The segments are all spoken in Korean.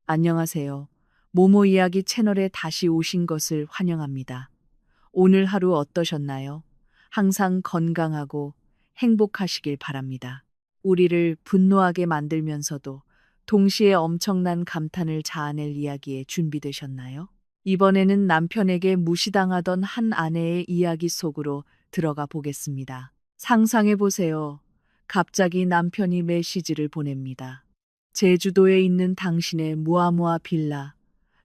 안녕하세요. 모모 이야기 채널에 다시 오신 것을 환영합니다. 오늘 하루 어떠셨나요? 항상 건강하고 행복하시길 바랍니다. 우리를 분노하게 만들면서도 동시에 엄청난 감탄을 자아낼 이야기에 준비되셨나요? 이번에는 남편에게 무시당하던 한 아내의 이야기 속으로 들어가 보겠습니다. 상상해 보세요. 갑자기 남편이 메시지를 보냅니다. 제주도에 있는 당신의 무아무아 빌라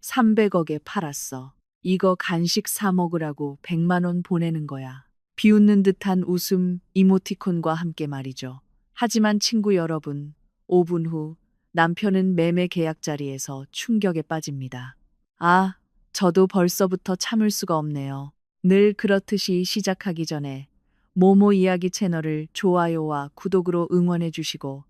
300억에 팔았어. 이거 간식 사 먹으라고 100만 원 보내는 거야. 비웃는 듯한 웃음 이모티콘과 함께 말이죠. 하지만 친구 여러분, 5분 후 남편은 매매 계약 자리에서 충격에 빠집니다. 아, 저도 벌써부터 참을 수가 없네요. 늘 그렇듯이 시작하기 전에 모모 이야기 채널을 좋아요와 구독으로 응원해 주시고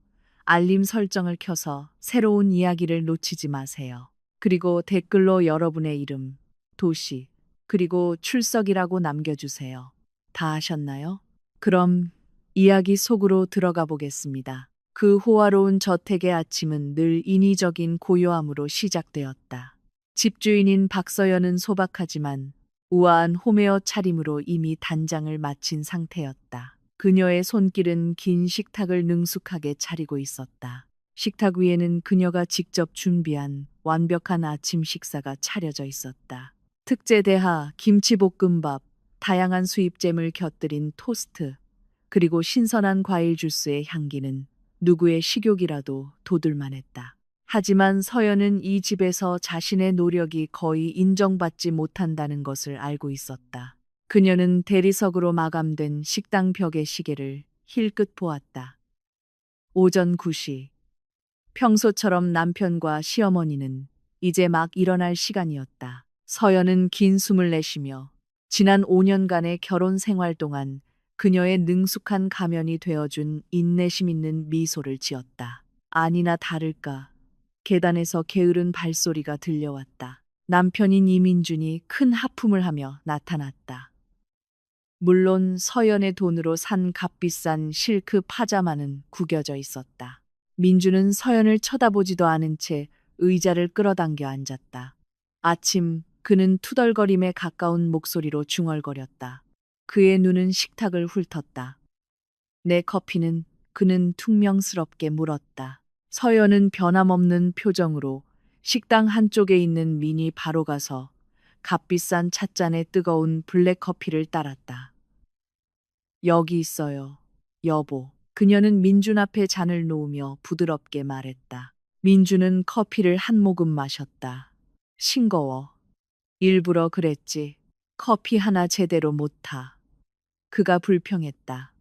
알림 설정을 켜서 새로운 이야기를 놓치지 마세요. 그리고 댓글로 여러분의 이름, 도시, 그리고 출석이라고 남겨주세요. 다 하셨나요? 그럼 이야기 속으로 들어가 보겠습니다. 그 호화로운 저택의 아침은 늘 인위적인 고요함으로 시작되었다. 집주인인 박서연은 소박하지만 우아한 홈웨어 차림으로 이미 단장을 마친 상태였다. 그녀의 손길은 긴 식탁을 능숙하게 차리고 있었다. 식탁 위에는 그녀가 직접 준비한 완벽한 아침 식사가 차려져 있었다. 특제 대하, 김치볶음밥, 다양한 수입잼을 곁들인 토스트, 그리고 신선한 과일 주스의 향기는 누구의 식욕이라도 돋을만했다. 하지만 서연은 이 집에서 자신의 노력이 거의 인정받지 못한다는 것을 알고 있었다. 그녀는 대리석으로 마감된 식당 벽의 시계를 힐끗 보았다. 오전 9시. 평소처럼 남편과 시어머니는 이제 막 일어날 시간이었다. 서연은 긴 숨을 내쉬며 지난 5년간의 결혼 생활 동안 그녀의 능숙한 가면이 되어준 인내심 있는 미소를 지었다. 아니나 다를까 계단에서 게으른 발소리가 들려왔다. 남편인 이민준이 큰 하품을 하며 나타났다. 물론 서연의 돈으로 산 값비싼 실크 파자마는 구겨져 있었다. 민주는 서연을 쳐다보지도 않은 채 의자를 끌어당겨 앉았다. 아침 그는 투덜거림에 가까운 목소리로 중얼거렸다. 그의 눈은 식탁을 훑었다. 내 커피는? 그는 퉁명스럽게 물었다. 서연은 변함없는 표정으로 식당 한쪽에 있는 미니 바로 가서 값비싼 찻잔에 뜨거운 블랙커피를 따랐다. 여기 있어요, 여보. 그녀는 민준 앞에 잔을 놓으며 부드럽게 말했다. 민준은 커피를 한 모금 마셨다. 싱거워. 일부러 그랬지. 커피 하나 제대로 못 타. 그가 불평했다.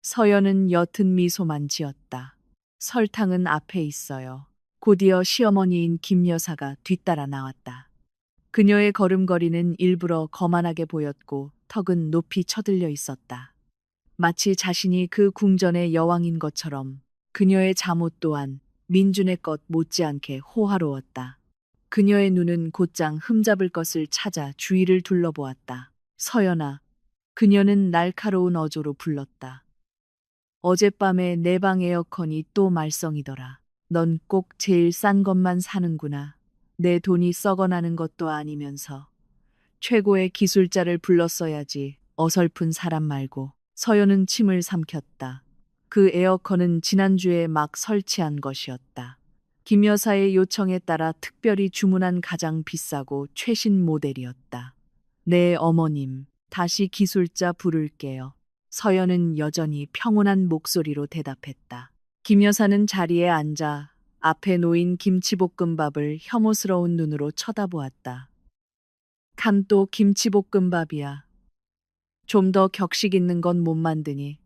서연은 옅은 미소만 지었다. 설탕은 앞에 있어요. 곧이어 시어머니인 김 여사가 뒤따라 나왔다. 그녀의 걸음걸이는 일부러 거만하게 보였고 턱은 높이 쳐들려 있었다. 마치 자신이 그 궁전의 여왕인 것처럼 그녀의 잠옷 또한 민준의 것 못지않게 호화로웠다. 그녀의 눈은 곧장 흠잡을 것을 찾아 주위를 둘러보았다. 서연아, 그녀는 날카로운 어조로 불렀다. 어젯밤에 내 방 에어컨이 또 말썽이더라. 넌 꼭 제일 싼 것만 사는구나. 내 돈이 썩어나는 것도 아니면서. 최고의 기술자를 불렀어야지. 어설픈 사람 말고. 서연은 침을 삼켰다. 그 에어컨은 지난주에 막 설치한 것이었다. 김 여사의 요청에 따라 특별히 주문한 가장 비싸고 최신 모델이었다. 네, 어머님. 다시 기술자 부를게요. 서연은 여전히 평온한 목소리로 대답했다. 김 여사는 자리에 앉아 앞에 놓인 김치볶음밥을 혐오스러운 눈으로 쳐다보았다. 칸또 김치볶음밥이야. 좀 더 격식 있는 건 못 만드니.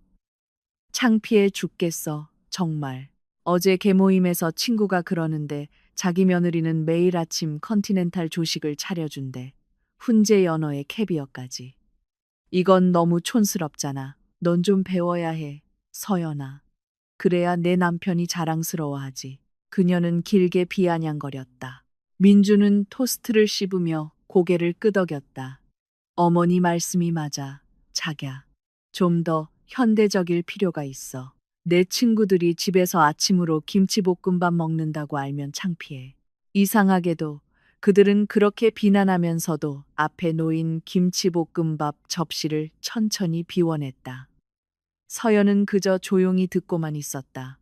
창피해 죽겠어, 정말. 어제 개모임에서 친구가 그러는데 자기 며느리는 매일 아침 컨티넨탈 조식을 차려준대. 훈제 연어에 캐비어까지. 이건 너무 촌스럽잖아. 넌 좀 배워야 해, 서연아. 그래야 내 남편이 자랑스러워하지. 그녀는 길게 비아냥거렸다. 민주는 토스트를 씹으며 고개를 끄덕였다. 어머니 말씀이 맞아, 자기야. 좀 더 현대적일 필요가 있어. 내 친구들이 집에서 아침으로 김치볶음밥 먹는다고 알면 창피해. 이상하게도 그들은 그렇게 비난하면서도 앞에 놓인 김치볶음밥 접시를 천천히 비워냈다. 서연은 그저 조용히 듣고만 있었다.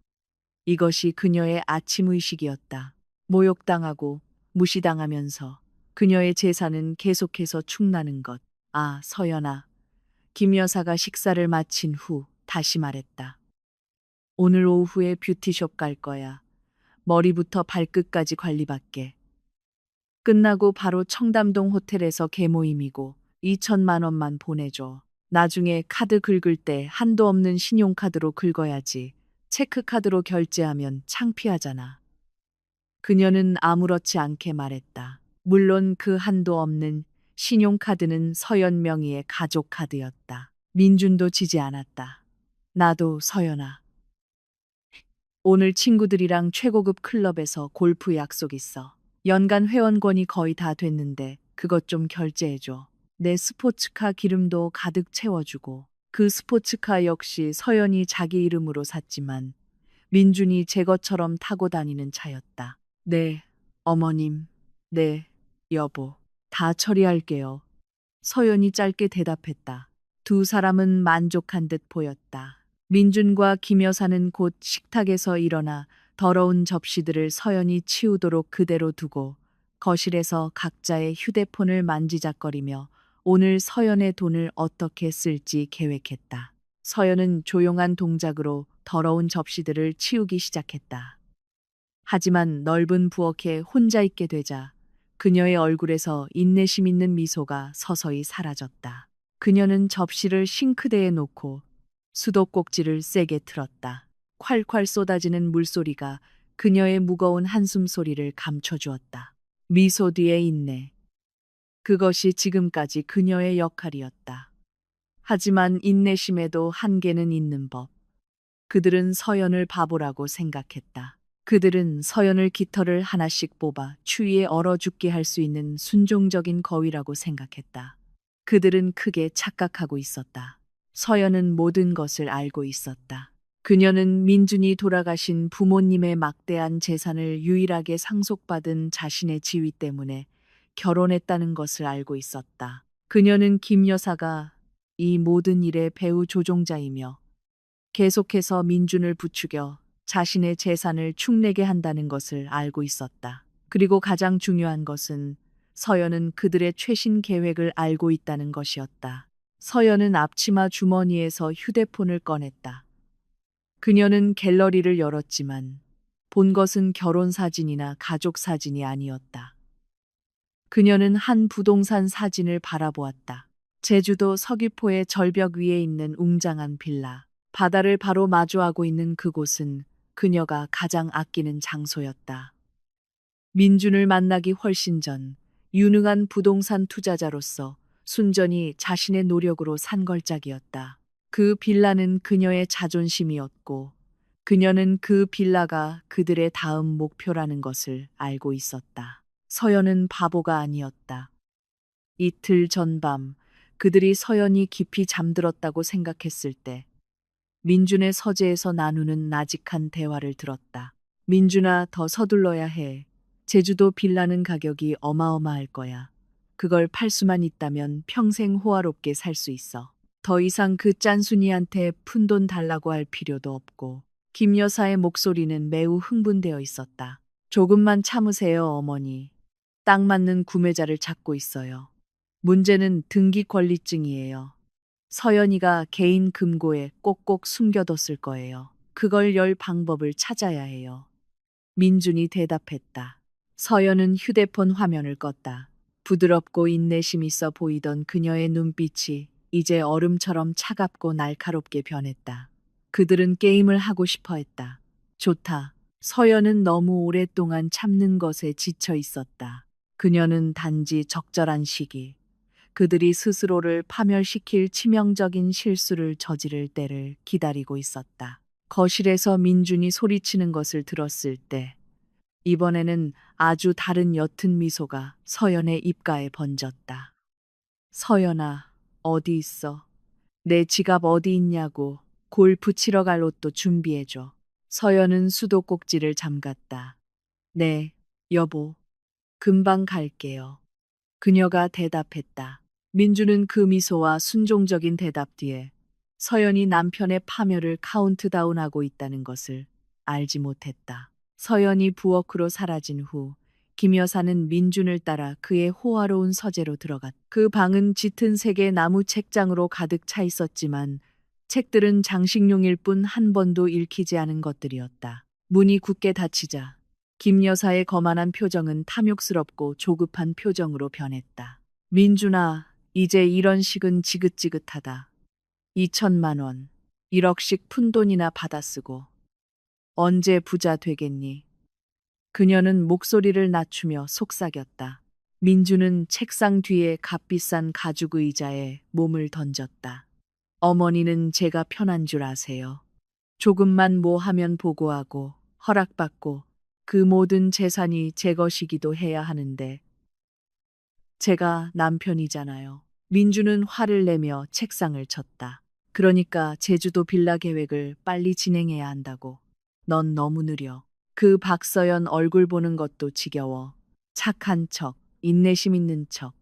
이것이 그녀의 아침 의식이었다. 모욕당하고 무시당하면서 그녀의 재산은 계속해서 축나는 것. 아, 서연아. 김 여사가 식사를 마친 후 다시 말했다. 오늘 오후에 뷰티숍 갈 거야. 머리부터 발끝까지 관리받게. 끝나고 바로 청담동 호텔에서 개모임이고 2천만 원만 보내줘. 나중에 카드 긁을 때 한도 없는 신용카드로 긁어야지. 체크카드로 결제하면 창피하잖아. 그녀는 아무렇지 않게 말했다. 물론 그 한도 없는 신용카드는 서연 명의의 가족카드였다. 민준도 지지 않았다. 나도 서연아. 오늘 친구들이랑 최고급 클럽에서 골프 약속 있어. 연간 회원권이 거의 다 됐는데 그것 좀 결제해줘. 내 스포츠카 기름도 가득 채워주고. 그 스포츠카 역시 서연이 자기 이름으로 샀지만 민준이 제 것처럼 타고 다니는 차였다. 네, 어머님. 네, 여보. 다 처리할게요. 서연이 짧게 대답했다. 두 사람은 만족한 듯 보였다. 민준과 김 여사는 곧 식탁에서 일어나 더러운 접시들을 서연이 치우도록 그대로 두고 거실에서 각자의 휴대폰을 만지작거리며 오늘 서연의 돈을 어떻게 쓸지 계획했다. 서연은 조용한 동작으로 더러운 접시들을 치우기 시작했다. 하지만 넓은 부엌에 혼자 있게 되자 그녀의 얼굴에서 인내심 있는 미소가 서서히 사라졌다. 그녀는 접시를 싱크대에 놓고 수도꼭지를 세게 틀었다. 콸콸 쏟아지는 물소리가 그녀의 무거운 한숨 소리를 감춰주었다. 미소 뒤에 인내. 그것이 지금까지 그녀의 역할이었다. 하지만 인내심에도 한계는 있는 법. 그들은 서연을 바보라고 생각했다. 그들은 서연을 깃털을 하나씩 뽑아 추위에 얼어 죽게 할 수 있는 순종적인 거위라고 생각했다. 그들은 크게 착각하고 있었다. 서연은 모든 것을 알고 있었다. 그녀는 민준이 돌아가신 부모님의 막대한 재산을 유일하게 상속받은 자신의 지위 때문에 결혼했다는 것을 알고 있었다. 그녀는 김 여사가 이 모든 일의 배후 조종자이며 계속해서 민준을 부추겨 자신의 재산을 축내게 한다는 것을 알고 있었다. 그리고 가장 중요한 것은 서연은 그들의 최신 계획을 알고 있다는 것이었다. 서연은 앞치마 주머니에서 휴대폰을 꺼냈다. 그녀는 갤러리를 열었지만 본 것은 결혼 사진이나 가족 사진이 아니었다. 그녀는 한 부동산 사진을 바라보았다. 제주도 서귀포의 절벽 위에 있는 웅장한 빌라. 바다를 바로 마주하고 있는 그곳은 그녀가 가장 아끼는 장소였다. 민준을 만나기 훨씬 전 유능한 부동산 투자자로서 순전히 자신의 노력으로 산 걸작이었다. 그 빌라는 그녀의 자존심이었고 그녀는 그 빌라가 그들의 다음 목표라는 것을 알고 있었다. 서연은 바보가 아니었다. 이틀 전밤 그들이 서연이 깊이 잠들었다고 생각했을 때 민준의 서재에서 나누는 나직한 대화를 들었다. 민준아, 더 서둘러야 해. 제주도 빌라는 가격이 어마어마할 거야. 그걸 팔 수만 있다면 평생 호화롭게 살 수 있어. 더 이상 그 짠순이한테 푼돈 달라고 할 필요도 없고. 김 여사의 목소리는 매우 흥분되어 있었다. 조금만 참으세요, 어머니. 딱 맞는 구매자를 찾고 있어요. 문제는 등기 권리증이에요. 서연이가 개인 금고에 꼭꼭 숨겨뒀을 거예요. 그걸 열 방법을 찾아야 해요. 민준이 대답했다. 서연은 휴대폰 화면을 껐다. 부드럽고 인내심 있어 보이던 그녀의 눈빛이 이제 얼음처럼 차갑고 날카롭게 변했다. 그들은 게임을 하고 싶어 했다. 좋다. 서연은 너무 오랫동안 참는 것에 지쳐 있었다. 그녀는 단지 적절한 시기, 그들이 스스로를 파멸시킬 치명적인 실수를 저지를 때를 기다리고 있었다. 거실에서 민준이 소리치는 것을 들었을 때 이번에는 아주 다른 옅은 미소가 서연의 입가에 번졌다. 서연아, 어디 있어? 내 지갑 어디 있냐고. 골프 치러 갈 옷도 준비해줘. 서연은 수도꼭지를 잠갔다. 네, 여보. 금방 갈게요. 그녀가 대답했다. 민주는 그 미소와 순종적인 대답 뒤에 서연이 남편의 파멸을 카운트다운하고 있다는 것을 알지 못했다. 서연이 부엌으로 사라진 후 김 여사는 민준을 따라 그의 호화로운 서재로 들어갔다. 그 방은 짙은 색의 나무 책장으로 가득 차 있었지만 책들은 장식용일 뿐 한 번도 읽히지 않은 것들이었다. 문이 굳게 닫히자 김 여사의 거만한 표정은 탐욕스럽고 조급한 표정으로 변했다. 민준아, 이제 이런 식은 지긋지긋하다. 2천만 원, 1억씩 푼돈이나 받아쓰고 언제 부자 되겠니? 그녀는 목소리를 낮추며 속삭였다. 민주는 책상 뒤에 값비싼 가죽 의자에 몸을 던졌다. 어머니는 제가 편한 줄 아세요. 조금만 뭐 하면 보고하고 허락받고 그 모든 재산이 제 것이기도 해야 하는데 제가 남편이잖아요. 민주는 화를 내며 책상을 쳤다. 그러니까 제주도 빌라 계획을 빨리 진행해야 한다고. 넌 너무 느려. 그 박서연 얼굴 보는 것도 지겨워. 착한 척, 인내심 있는 척.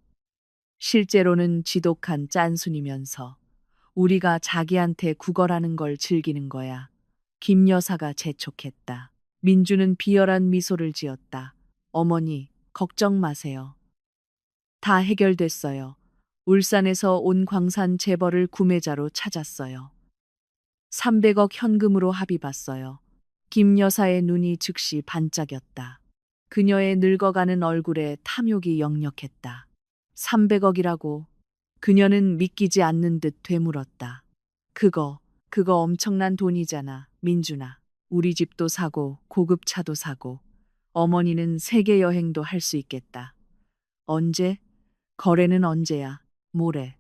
실제로는 지독한 짠순이면서 우리가 자기한테 구걸하는 걸 즐기는 거야. 김 여사가 재촉했다. 민주는 비열한 미소를 지었다. 어머니, 걱정 마세요. 다 해결됐어요. 울산에서 온 광산 재벌을 구매자로 찾았어요. 300억 현금으로 합의봤어요. 김 여사의 눈이 즉시 반짝였다. 그녀의 늙어가는 얼굴에 탐욕이 역력했다. 300억이라고 그녀는 믿기지 않는 듯 되물었다. 그거 엄청난 돈이잖아, 민준아. 우리 집도 사고 고급 차도 사고 어머니는 세계 여행도 할 수 있겠다. 언제? 거래는 언제야? 모레.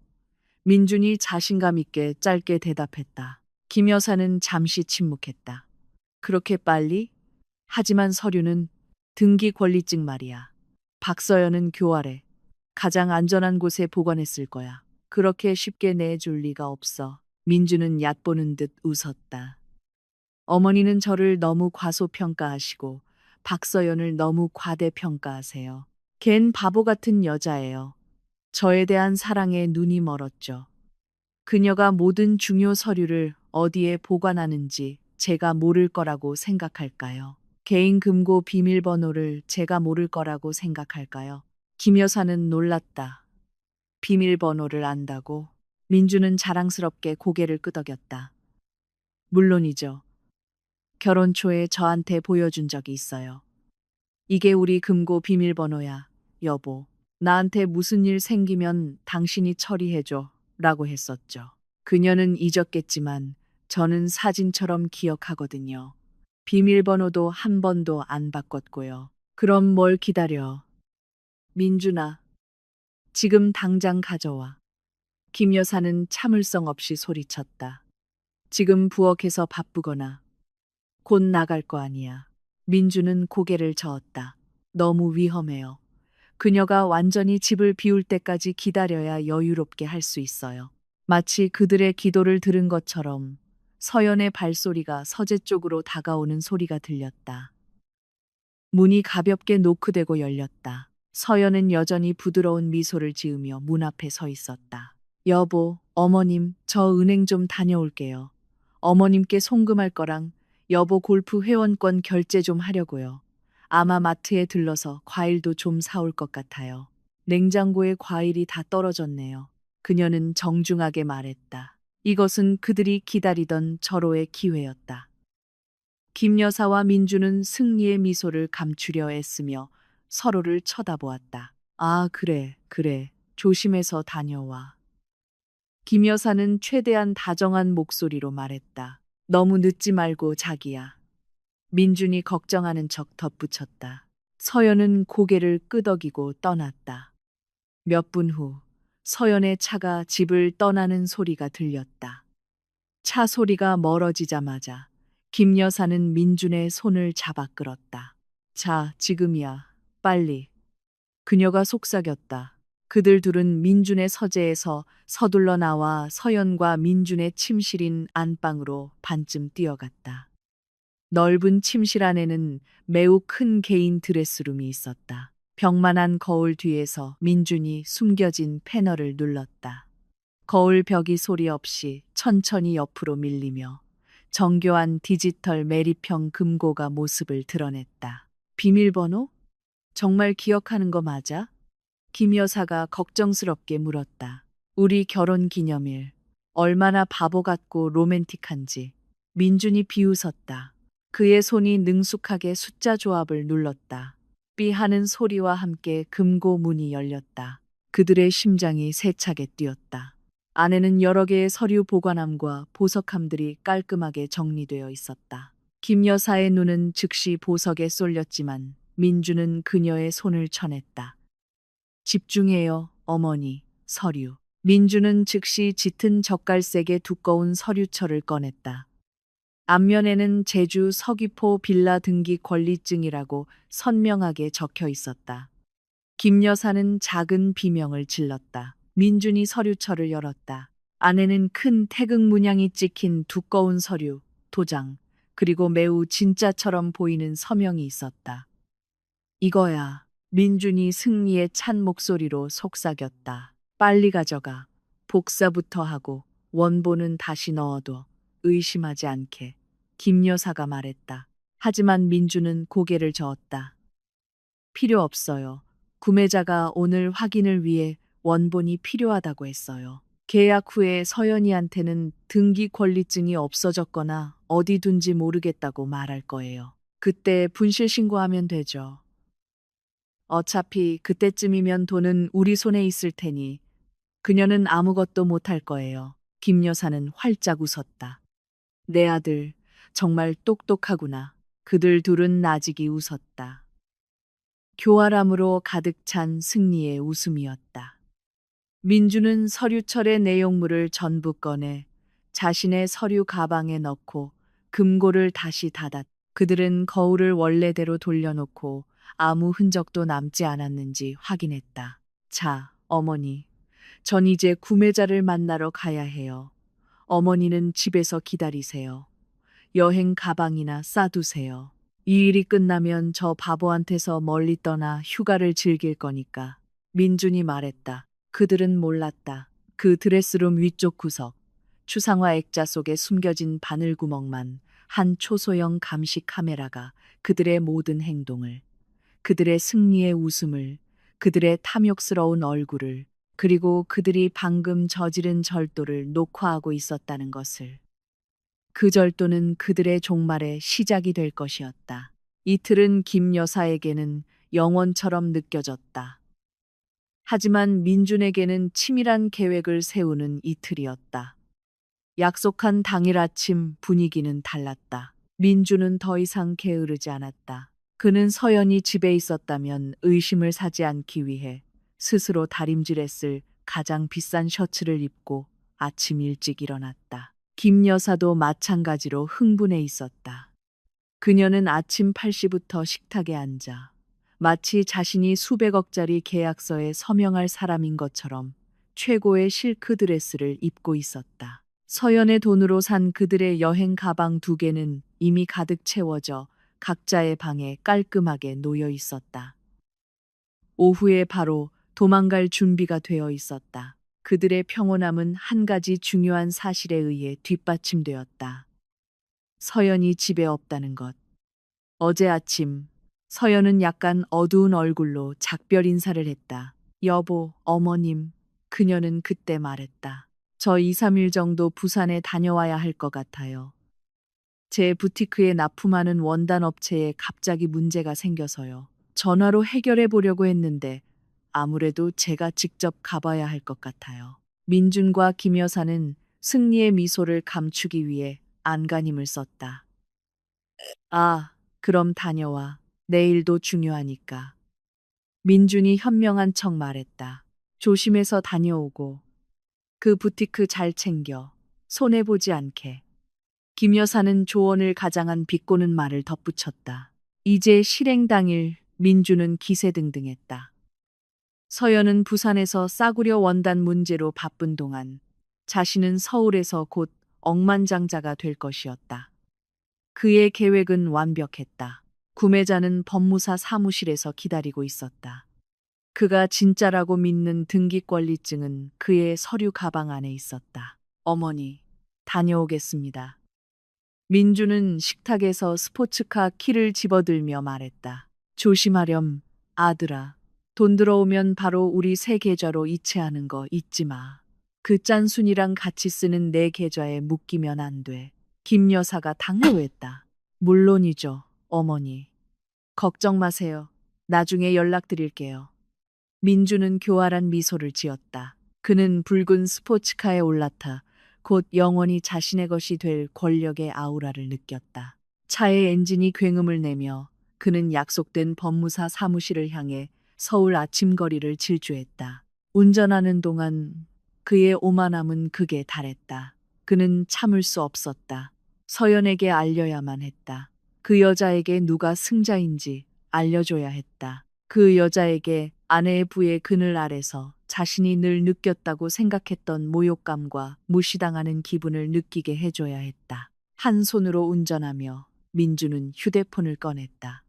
민준이 자신감 있게 짧게 대답했다. 김 여사는 잠시 침묵했다. 그렇게 빨리? 하지만 서류는 등기 권리증 말이야. 박서연은 교활해. 가장 안전한 곳에 보관했을 거야. 그렇게 쉽게 내줄 리가 없어. 민주는 얕보는 듯 웃었다. 어머니는 저를 너무 과소평가하시고 박서연을 너무 과대평가하세요. 걘 바보 같은 여자예요. 저에 대한 사랑에 눈이 멀었죠. 그녀가 모든 중요 서류를 어디에 보관하는지 제가 모를 거라고 생각할까요? 개인 금고 비밀번호를 제가 모를 거라고 생각할까요? 김 여사는 놀랐다. 비밀번호를 안다고? 민주는 자랑스럽게 고개를 끄덕였다. 물론이죠. 결혼 초에 저한테 보여준 적이 있어요. 이게 우리 금고 비밀번호야, 여보. 나한테 무슨 일 생기면 당신이 처리해줘. 라고 했었죠. 그녀는 잊었겠지만 저는 사진처럼 기억하거든요. 비밀번호도 한 번도 안 바꿨고요. 그럼 뭘 기다려? 민준아, 지금 당장 가져와. 김 여사는 참을성 없이 소리쳤다. 지금 부엌에서 바쁘거나 곧 나갈 거 아니야. 민주는 고개를 저었다. 너무 위험해요. 그녀가 완전히 집을 비울 때까지 기다려야 여유롭게 할 수 있어요. 마치 그들의 기도를 들은 것처럼 서연의 발소리가 서재 쪽으로 다가오는 소리가 들렸다. 문이 가볍게 노크되고 열렸다. 서연은 여전히 부드러운 미소를 지으며 문 앞에 서 있었다. 여보, 어머님, 저 은행 좀 다녀올게요. 어머님께 송금할 거랑 여보 골프 회원권 결제 좀 하려고요. 아마 마트에 들러서 과일도 좀 사올 것 같아요. 냉장고에 과일이 다 떨어졌네요. 그녀는 정중하게 말했다. 이것은 그들이 기다리던 절호의 기회였다. 김 여사와 민주는 승리의 미소를 감추려 애쓰며 서로를 쳐다보았다. 아, 그래. 조심해서 다녀와. 김 여사는 최대한 다정한 목소리로 말했다. 너무 늦지 말고 자기야. 민준이 걱정하는 척 덧붙였다. 서연은 고개를 끄덕이고 떠났다. 몇 분 후 서연의 차가 집을 떠나는 소리가 들렸다. 차 소리가 멀어지자마자 김 여사는 민준의 손을 잡아 끌었다. 자, 지금이야. 빨리. 그녀가 속삭였다. 그들 둘은 민준의 서재에서 서둘러 나와 서연과 민준의 침실인 안방으로 반쯤 뛰어갔다. 넓은 침실 안에는 매우 큰 개인 드레스룸이 있었다. 벽만한 거울 뒤에서 민준이 숨겨진 패널을 눌렀다. 거울 벽이 소리 없이 천천히 옆으로 밀리며 정교한 디지털 매립형 금고가 모습을 드러냈다. 비밀번호? 정말 기억하는 거 맞아? 김 여사가 걱정스럽게 물었다. 우리 결혼 기념일. 얼마나 바보 같고 로맨틱한지. 민준이 비웃었다. 그의 손이 능숙하게 숫자 조합을 눌렀다. 삐 하는 소리와 함께 금고 문이 열렸다. 그들의 심장이 세차게 뛰었다. 안에는 여러 개의 서류 보관함과 보석함들이 깔끔하게 정리되어 있었다. 김 여사의 눈은 즉시 보석에 쏠렸지만 민주는 그녀의 손을 쳐냈다. 집중해요, 어머니. 서류. 민주는 즉시 짙은 젓갈색의 두꺼운 서류철을 꺼냈다. 앞면에는 제주 서귀포 빌라 등기 권리증이라고 선명하게 적혀 있었다. 김 여사는 작은 비명을 질렀다. 민준이 서류철을 열었다. 안에는 큰 태극 문양이 찍힌 두꺼운 서류, 도장, 그리고 매우 진짜처럼 보이는 서명이 있었다. 이거야. 민준이 승리의 찬 목소리로 속삭였다. 빨리 가져가. 복사부터 하고 원본은 다시 넣어둬. 의심하지 않게. 김 여사가 말했다. 하지만 민준은 고개를 저었다. 필요 없어요. 구매자가 오늘 확인을 위해 원본이 필요하다고 했어요. 계약 후에 서연이한테는 등기 권리증이 없어졌거나 어디 둔지 모르겠다고 말할 거예요. 그때 분실 신고하면 되죠. 어차피 그때쯤이면 돈은 우리 손에 있을 테니 그녀는 아무것도 못할 거예요. 김 여사는 활짝 웃었다. 내 아들 정말 똑똑하구나. 그들 둘은 나직이 웃었다. 교활함으로 가득 찬 승리의 웃음이었다. 민주는 서류철의 내용물을 전부 꺼내 자신의 서류 가방에 넣고 금고를 다시 닫았다. 그들은 거울을 원래대로 돌려놓고 아무 흔적도 남지 않았는지 확인했다. 자, 어머니. 전 이제 구매자를 만나러 가야 해요. 어머니는 집에서 기다리세요. 여행 가방이나 싸두세요. 이 일이 끝나면 저 바보한테서 멀리 떠나 휴가를 즐길 거니까. 민준이 말했다. 그들은 몰랐다. 그 드레스룸 위쪽 구석, 추상화 액자 속에 숨겨진 바늘구멍만 한 초소형 감시 카메라가 그들의 모든 행동을, 그들의 승리의 웃음을, 그들의 탐욕스러운 얼굴을, 그리고 그들이 방금 저지른 절도를 녹화하고 있었다는 것을. 그 절도는 그들의 종말의 시작이 될 것이었다. 이틀은 김 여사에게는 영원처럼 느껴졌다. 하지만 민준에게는 치밀한 계획을 세우는 이틀이었다. 약속한 당일 아침 분위기는 달랐다. 민준은 더 이상 게으르지 않았다. 그는 서연이 집에 있었다면 의심을 사지 않기 위해 스스로 다림질했을 가장 비싼 셔츠를 입고 아침 일찍 일어났다. 김 여사도 마찬가지로 흥분해 있었다. 그녀는 아침 8시부터 식탁에 앉아 마치 자신이 수백억짜리 계약서에 서명할 사람인 것처럼 최고의 실크 드레스를 입고 있었다. 서연의 돈으로 산 그들의 여행 가방 2개는 이미 가득 채워져 각자의 방에 깔끔하게 놓여 있었다. 오후에 바로 도망갈 준비가 되어 있었다. 그들의 평온함은 한 가지 중요한 사실에 의해 뒷받침되었다. 서연이 집에 없다는 것. 어제 아침 서연은 약간 어두운 얼굴로 작별 인사를 했다. 여보, 어머님. 그녀는 그때 말했다. 저 2, 3일 정도 부산에 다녀와야 할 것 같아요. 제 부티크에 납품하는 원단 업체에 갑자기 문제가 생겨서요. 전화로 해결해 보려고 했는데 아무래도 제가 직접 가봐야 할 것 같아요. 민준과 김 여사는 승리의 미소를 감추기 위해 안간힘을 썼다. 아, 그럼 다녀와. 내일도 중요하니까. 민준이 현명한 척 말했다. 조심해서 다녀오고. 그 부티크 잘 챙겨. 손해보지 않게. 김 여사는 조언을 가장한 비꼬는 말을 덧붙였다. 이제 실행 당일 민주는 기세등등했다. 서연은 부산에서 싸구려 원단 문제로 바쁜 동안 자신은 서울에서 곧 억만장자가 될 것이었다. 그의 계획은 완벽했다. 구매자는 법무사 사무실에서 기다리고 있었다. 그가 진짜라고 믿는 등기권리증은 그의 서류 가방 안에 있었다. 어머니, 다녀오겠습니다. 민주는 식탁에서 스포츠카 키를 집어들며 말했다. 조심하렴, 아들아. 돈 들어오면 바로 우리 새 계좌로 이체하는 거 잊지 마. 그 짠순이랑 같이 쓰는 내 계좌에 묶이면 안 돼. 김 여사가 당부했다. 물론이죠, 어머니. 걱정 마세요. 나중에 연락드릴게요. 민주는 교활한 미소를 지었다. 그는 붉은 스포츠카에 올라타 곧 영원히 자신의 것이 될 권력의 아우라를 느꼈다. 차의 엔진이 굉음을 내며 그는 약속된 법무사 사무실을 향해 서울 아침거리를 질주했다. 운전하는 동안 그의 오만함은 극에 달했다. 그는 참을 수 없었다. 서연에게 알려야만 했다. 그 여자에게 누가 승자인지 알려줘야 했다. 그 여자에게 아내의 부의 그늘 아래서 자신이 늘 느꼈다고 생각했던 모욕감과 무시당하는 기분을 느끼게 해줘야 했다. 한 손으로 운전하며 민주는 휴대폰을 꺼냈다.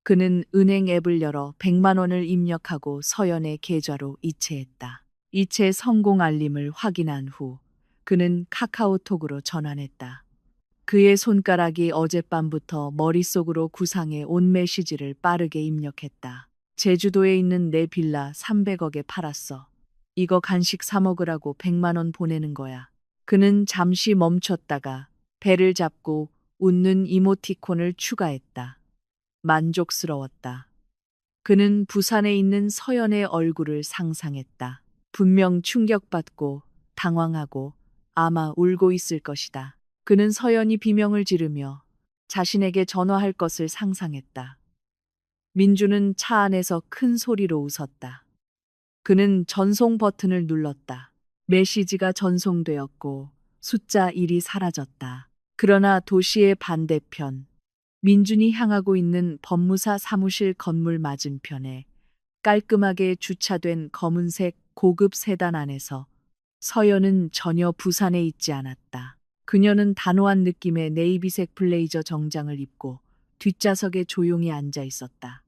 그는 은행 앱을 열어 100만 원을 입력하고 서연의 계좌로 이체했다. 이체 성공 알림을 확인한 후 그는 카카오톡으로 전환했다. 그의 손가락이 어젯밤부터 머릿속으로 구상해 온 메시지를 빠르게 입력했다. 제주도에 있는 내 빌라 300억에 팔았어. 이거 간식 사 먹으라고 100만 원 보내는 거야. 그는 잠시 멈췄다가 배를 잡고 웃는 이모티콘을 추가했다. 만족스러웠다. 그는 부산에 있는 서연의 얼굴을 상상했다. 분명 충격받고 당황하고 아마 울고 있을 것이다. 그는 서연이 비명을 지르며 자신에게 전화할 것을 상상했다. 민주는 차 안에서 큰 소리로 웃었다. 그는 전송 버튼을 눌렀다. 메시지가 전송되었고 숫자 1이 사라졌다. 그러나 도시의 반대편, 민준이 향하고 있는 법무사 사무실 건물 맞은편에 깔끔하게 주차된 검은색 고급 세단 안에서 서연은 전혀 부산에 있지 않았다. 그녀는 단호한 느낌의 네이비색 블레이저 정장을 입고 뒷좌석에 조용히 앉아 있었다.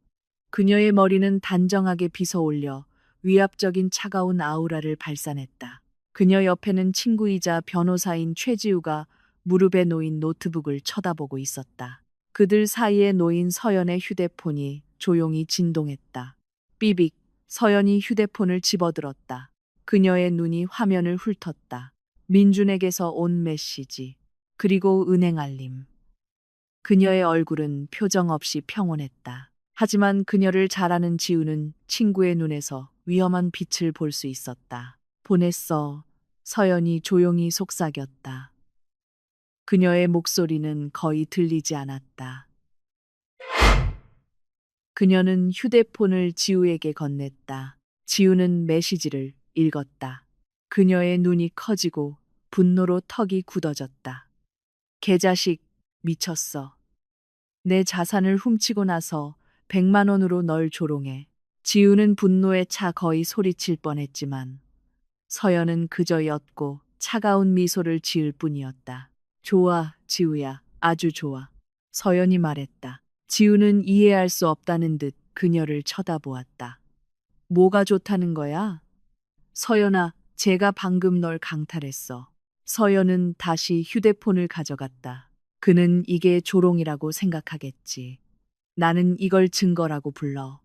그녀의 머리는 단정하게 빗어 올려 위압적인 차가운 아우라를 발산했다. 그녀 옆에는 친구이자 변호사인 최지우가 무릎에 놓인 노트북을 쳐다보고 있었다. 그들 사이에 놓인 서연의 휴대폰이 조용히 진동했다. 삐빅, 서연이 휴대폰을 집어들었다. 그녀의 눈이 화면을 훑었다. 민준에게서 온 메시지, 그리고 은행 알림. 그녀의 얼굴은 표정 없이 평온했다. 하지만 그녀를 잘 아는 지우는 친구의 눈에서 위험한 빛을 볼 수 있었다. 보냈어. 서연이 조용히 속삭였다. 그녀의 목소리는 거의 들리지 않았다. 그녀는 휴대폰을 지우에게 건넸다. 지우는 메시지를 읽었다. 그녀의 눈이 커지고 분노로 턱이 굳어졌다. 개자식, 미쳤어. 내 자산을 훔치고 나서 100만 원으로 널 조롱해. 지우는 분노에 차 거의 소리칠 뻔했지만 서연은 그저 옅고 차가운 미소를 지을 뿐이었다. 좋아, 지우야. 아주 좋아. 서연이 말했다. 지우는 이해할 수 없다는 듯 그녀를 쳐다보았다. 뭐가 좋다는 거야? 서연아, 제가 방금 널 강탈했어. 서연은 다시 휴대폰을 가져갔다. 그는 이게 조롱이라고 생각하겠지. 나는 이걸 증거라고 불러.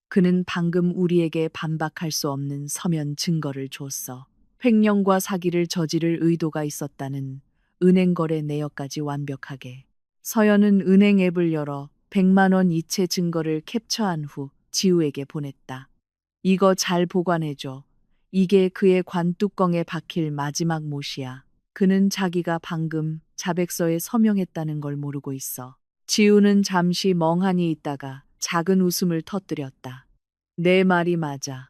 그는 방금 우리에게 반박할 수 없는 서면 증거를 줬어. 횡령과 사기를 저지를 의도가 있었다는 은행 거래 내역까지 완벽하게. 서연은 은행 앱을 열어 100만 원 이체 증거를 캡처한 후 지우에게 보냈다. 이거 잘 보관해줘. 이게 그의 관뚜껑에 박힐 마지막 못이야. 그는 자기가 방금 자백서에 서명했다는 걸 모르고 있어. 지우는 잠시 멍하니 있다가 작은 웃음을 터뜨렸다. 내 말이 맞아.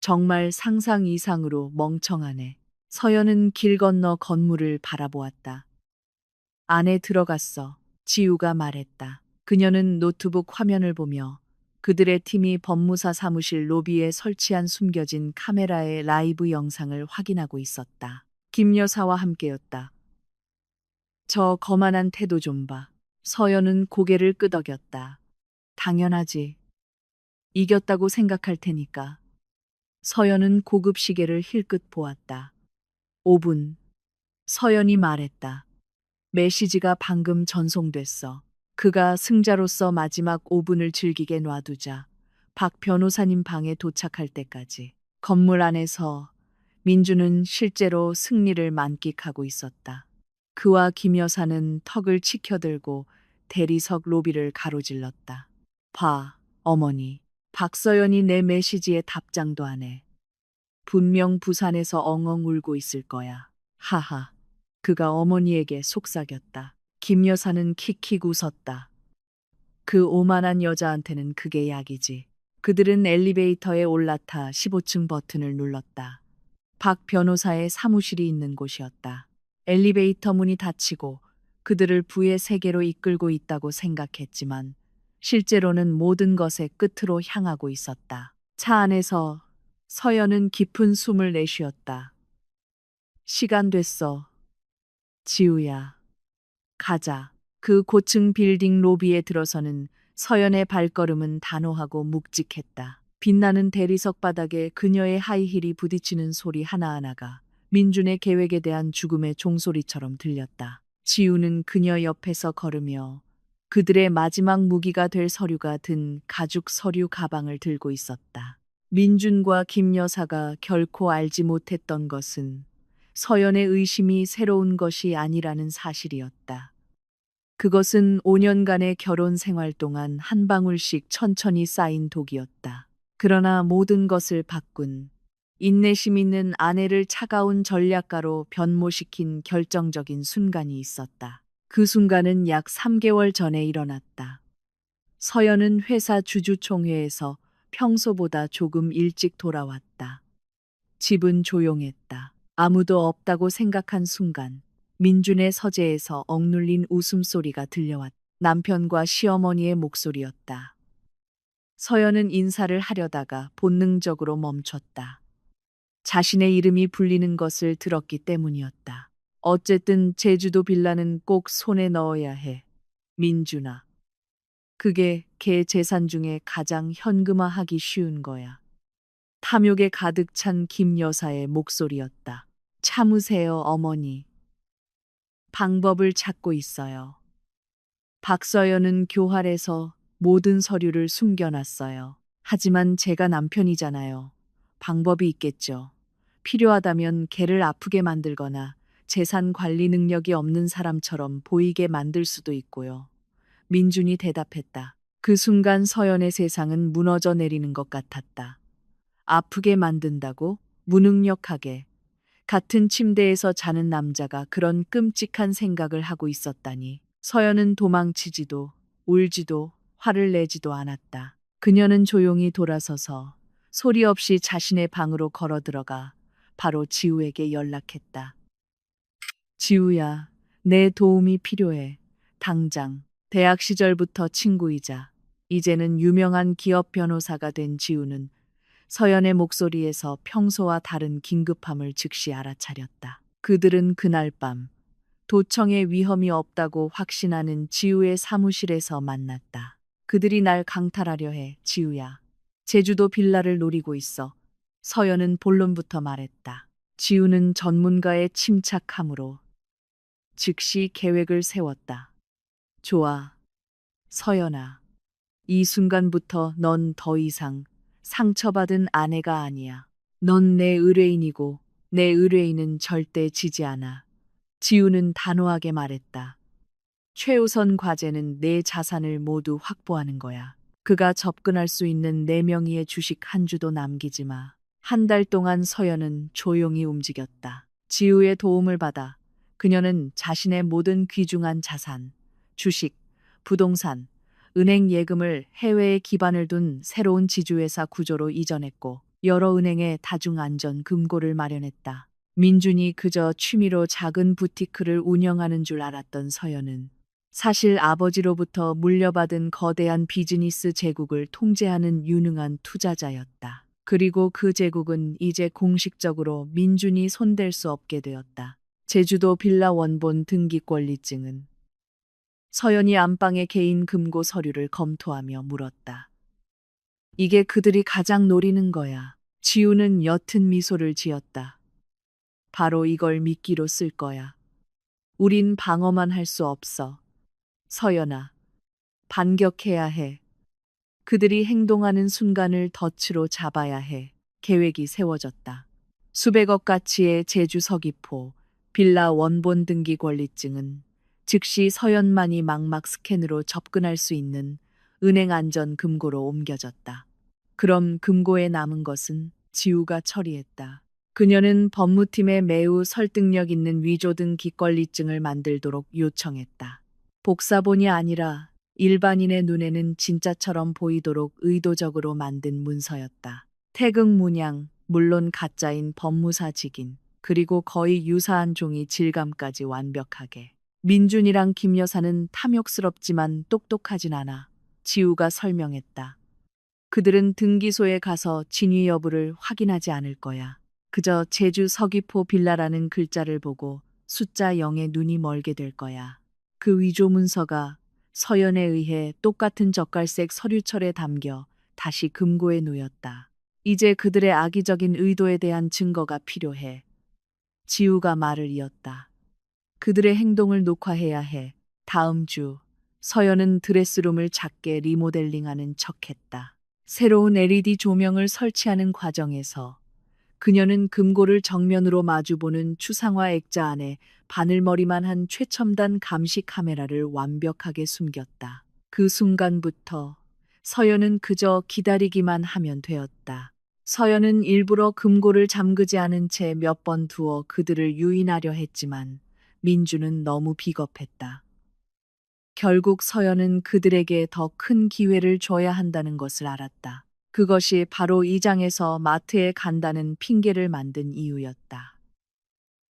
정말 상상 이상으로 멍청하네. 서연은 길 건너 건물을 바라보았다. 안에 들어갔어. 지우가 말했다. 그녀는 노트북 화면을 보며 그들의 팀이 법무사 사무실 로비에 설치한 숨겨진 카메라의 라이브 영상을 확인하고 있었다. 김 여사와 함께였다. 저 거만한 태도 좀 봐. 서연은 고개를 끄덕였다. 당연하지. 이겼다고 생각할 테니까. 서연은 고급 시계를 힐끗 보았다. 5분. 서연이 말했다. 메시지가 방금 전송됐어. 그가 승자로서 마지막 5분을 즐기게 놔두자. 박 변호사님 방에 도착할 때까지. 건물 안에서 민주는 실제로 승리를 만끽하고 있었다. 그와 김 여사는 턱을 치켜들고 대리석 로비를 가로질렀다. 봐, 어머니. 박서연이 내 메시지에 답장도 안 해. 분명 부산에서 엉엉 울고 있을 거야. 하하. 그가 어머니에게 속삭였다. 김 여사는 킥킥 웃었다. 그 오만한 여자한테는 그게 약이지. 그들은 엘리베이터에 올라타 15층 버튼을 눌렀다. 박 변호사의 사무실이 있는 곳이었다. 엘리베이터 문이 닫히고 그들을 부의 세계로 이끌고 있다고 생각했지만 실제로는 모든 것의 끝으로 향하고 있었다. 차 안에서 서연은 깊은 숨을 내쉬었다. 시간 됐어. 지우야. 가자. 그 고층 빌딩 로비에 들어서는 서연의 발걸음은 단호하고 묵직했다. 빛나는 대리석 바닥에 그녀의 하이힐이 부딪히는 소리 하나하나가 민준의 계획에 대한 죽음의 종소리처럼 들렸다. 지우는 그녀 옆에서 걸으며 그들의 마지막 무기가 될 서류가 든 가죽 서류 가방을 들고 있었다. 민준과 김 여사가 결코 알지 못했던 것은 서연의 의심이 새로운 것이 아니라는 사실이었다. 그것은 5년간의 결혼 생활 동안 한 방울씩 천천히 쌓인 독이었다. 그러나 모든 것을 바꾼 인내심 있는 아내를 차가운 전략가로 변모시킨 결정적인 순간이 있었다. 그 순간은 약 3개월 전에 일어났다. 서연은 회사 주주총회에서 평소보다 조금 일찍 돌아왔다. 집은 조용했다. 아무도 없다고 생각한 순간 민준의 서재에서 억눌린 웃음소리가 들려왔다. 남편과 시어머니의 목소리였다. 서연은 인사를 하려다가 본능적으로 멈췄다. 자신의 이름이 불리는 것을 들었기 때문이었다. 어쨌든 제주도 빌라는 꼭 손에 넣어야 해. 민준아. 그게 걔 재산 중에 가장 현금화하기 쉬운 거야. 탐욕에 가득 찬 김 여사의 목소리였다. 참으세요, 어머니. 방법을 찾고 있어요. 박서연은 교활해서 모든 서류를 숨겨놨어요. 하지만 제가 남편이잖아요. 방법이 있겠죠. 필요하다면 걔를 아프게 만들거나 재산 관리 능력이 없는 사람처럼 보이게 만들 수도 있고요. 민준이 대답했다. 그 순간 서연의 세상은 무너져 내리는 것 같았다. 아프게 만든다고? 무능력하게. 같은 침대에서 자는 남자가 그런 끔찍한 생각을 하고 있었다니. 서연은 도망치지도 울지도 화를 내지도 않았다. 그녀는 조용히 돌아서서 소리 없이 자신의 방으로 걸어 들어가 바로 지우에게 연락했다. 지우야, 내 도움이 필요해. 당장. 대학 시절부터 친구이자 이제는 유명한 기업 변호사가 된 지우는 서연의 목소리에서 평소와 다른 긴급함을 즉시 알아차렸다. 그들은 그날 밤 도청에 위험이 없다고 확신하는 지우의 사무실에서 만났다. 그들이 날 강탈하려 해, 지우야. 제주도 빌라를 노리고 있어. 서연은 본론부터 말했다. 지우는 전문가의 침착함으로 즉시 계획을 세웠다. 좋아, 서연아. 이 순간부터 넌 더 이상 상처받은 아내가 아니야. 넌 내 의뢰인이고 내 의뢰인은 절대 지지 않아. 지우는 단호하게 말했다. 최우선 과제는 내 자산을 모두 확보하는 거야. 그가 접근할 수 있는 네 명의의 주식 한 주도 남기지 마. 한 달 동안 서연은 조용히 움직였다. 지우의 도움을 받아 그녀는 자신의 모든 귀중한 자산, 주식, 부동산, 은행 예금을 해외에 기반을 둔 새로운 지주회사 구조로 이전했고 여러 은행에 다중안전 금고를 마련했다. 민준이 그저 취미로 작은 부티크를 운영하는 줄 알았던 서연은 사실 아버지로부터 물려받은 거대한 비즈니스 제국을 통제하는 유능한 투자자였다. 그리고 그 제국은 이제 공식적으로 민준이 손댈 수 없게 되었다. 제주도 빌라 원본 등기 권리증은 서연이 안방의 개인 금고 서류를 검토하며 물었다. 이게 그들이 가장 노리는 거야. 지우는 옅은 미소를 지었다. 바로 이걸 미끼로 쓸 거야. 우린 방어만 할 수 없어. 서연아, 반격해야 해. 그들이 행동하는 순간을 덫으로 잡아야 해. 계획이 세워졌다. 수백억 가치의 제주 서귀포 빌라 원본 등기 권리증은 즉시 서연만이 망막 스캔으로 접근할 수 있는 은행 안전 금고로 옮겨졌다. 그럼 금고에 남은 것은 지우가 처리했다. 그녀는 법무팀에 매우 설득력 있는 위조 등기 권리증을 만들도록 요청했다. 복사본이 아니라 일반인의 눈에는 진짜처럼 보이도록 의도적으로 만든 문서였다. 태극 문양, 물론 가짜인 법무사 직인, 그리고 거의 유사한 종이 질감까지 완벽하게. 민준이랑 김 여사는 탐욕스럽지만 똑똑하진 않아. 지우가 설명했다. 그들은 등기소에 가서 진위 여부를 확인하지 않을 거야. 그저 제주 서귀포 빌라라는 글자를 보고 숫자 0에 눈이 멀게 될 거야. 그 위조 문서가 서연에 의해 똑같은 젓갈색 서류철에 담겨 다시 금고에 놓였다. 이제 그들의 악의적인 의도에 대한 증거가 필요해. 지우가 말을 이었다. 그들의 행동을 녹화해야 해. 다음 주 서연은 드레스룸을 작게 리모델링하는 척했다. 새로운 LED 조명을 설치하는 과정에서 그녀는 금고를 정면으로 마주보는 추상화 액자 안에 바늘머리만 한 최첨단 감시 카메라를 완벽하게 숨겼다. 그 순간부터 서연은 그저 기다리기만 하면 되었다. 서연은 일부러 금고를 잠그지 않은 채 몇 번 두어 그들을 유인하려 했지만 민주는 너무 비겁했다. 결국 서연은 그들에게 더 큰 기회를 줘야 한다는 것을 알았다. 그것이 바로 이 장에서 마트에 간다는 핑계를 만든 이유였다.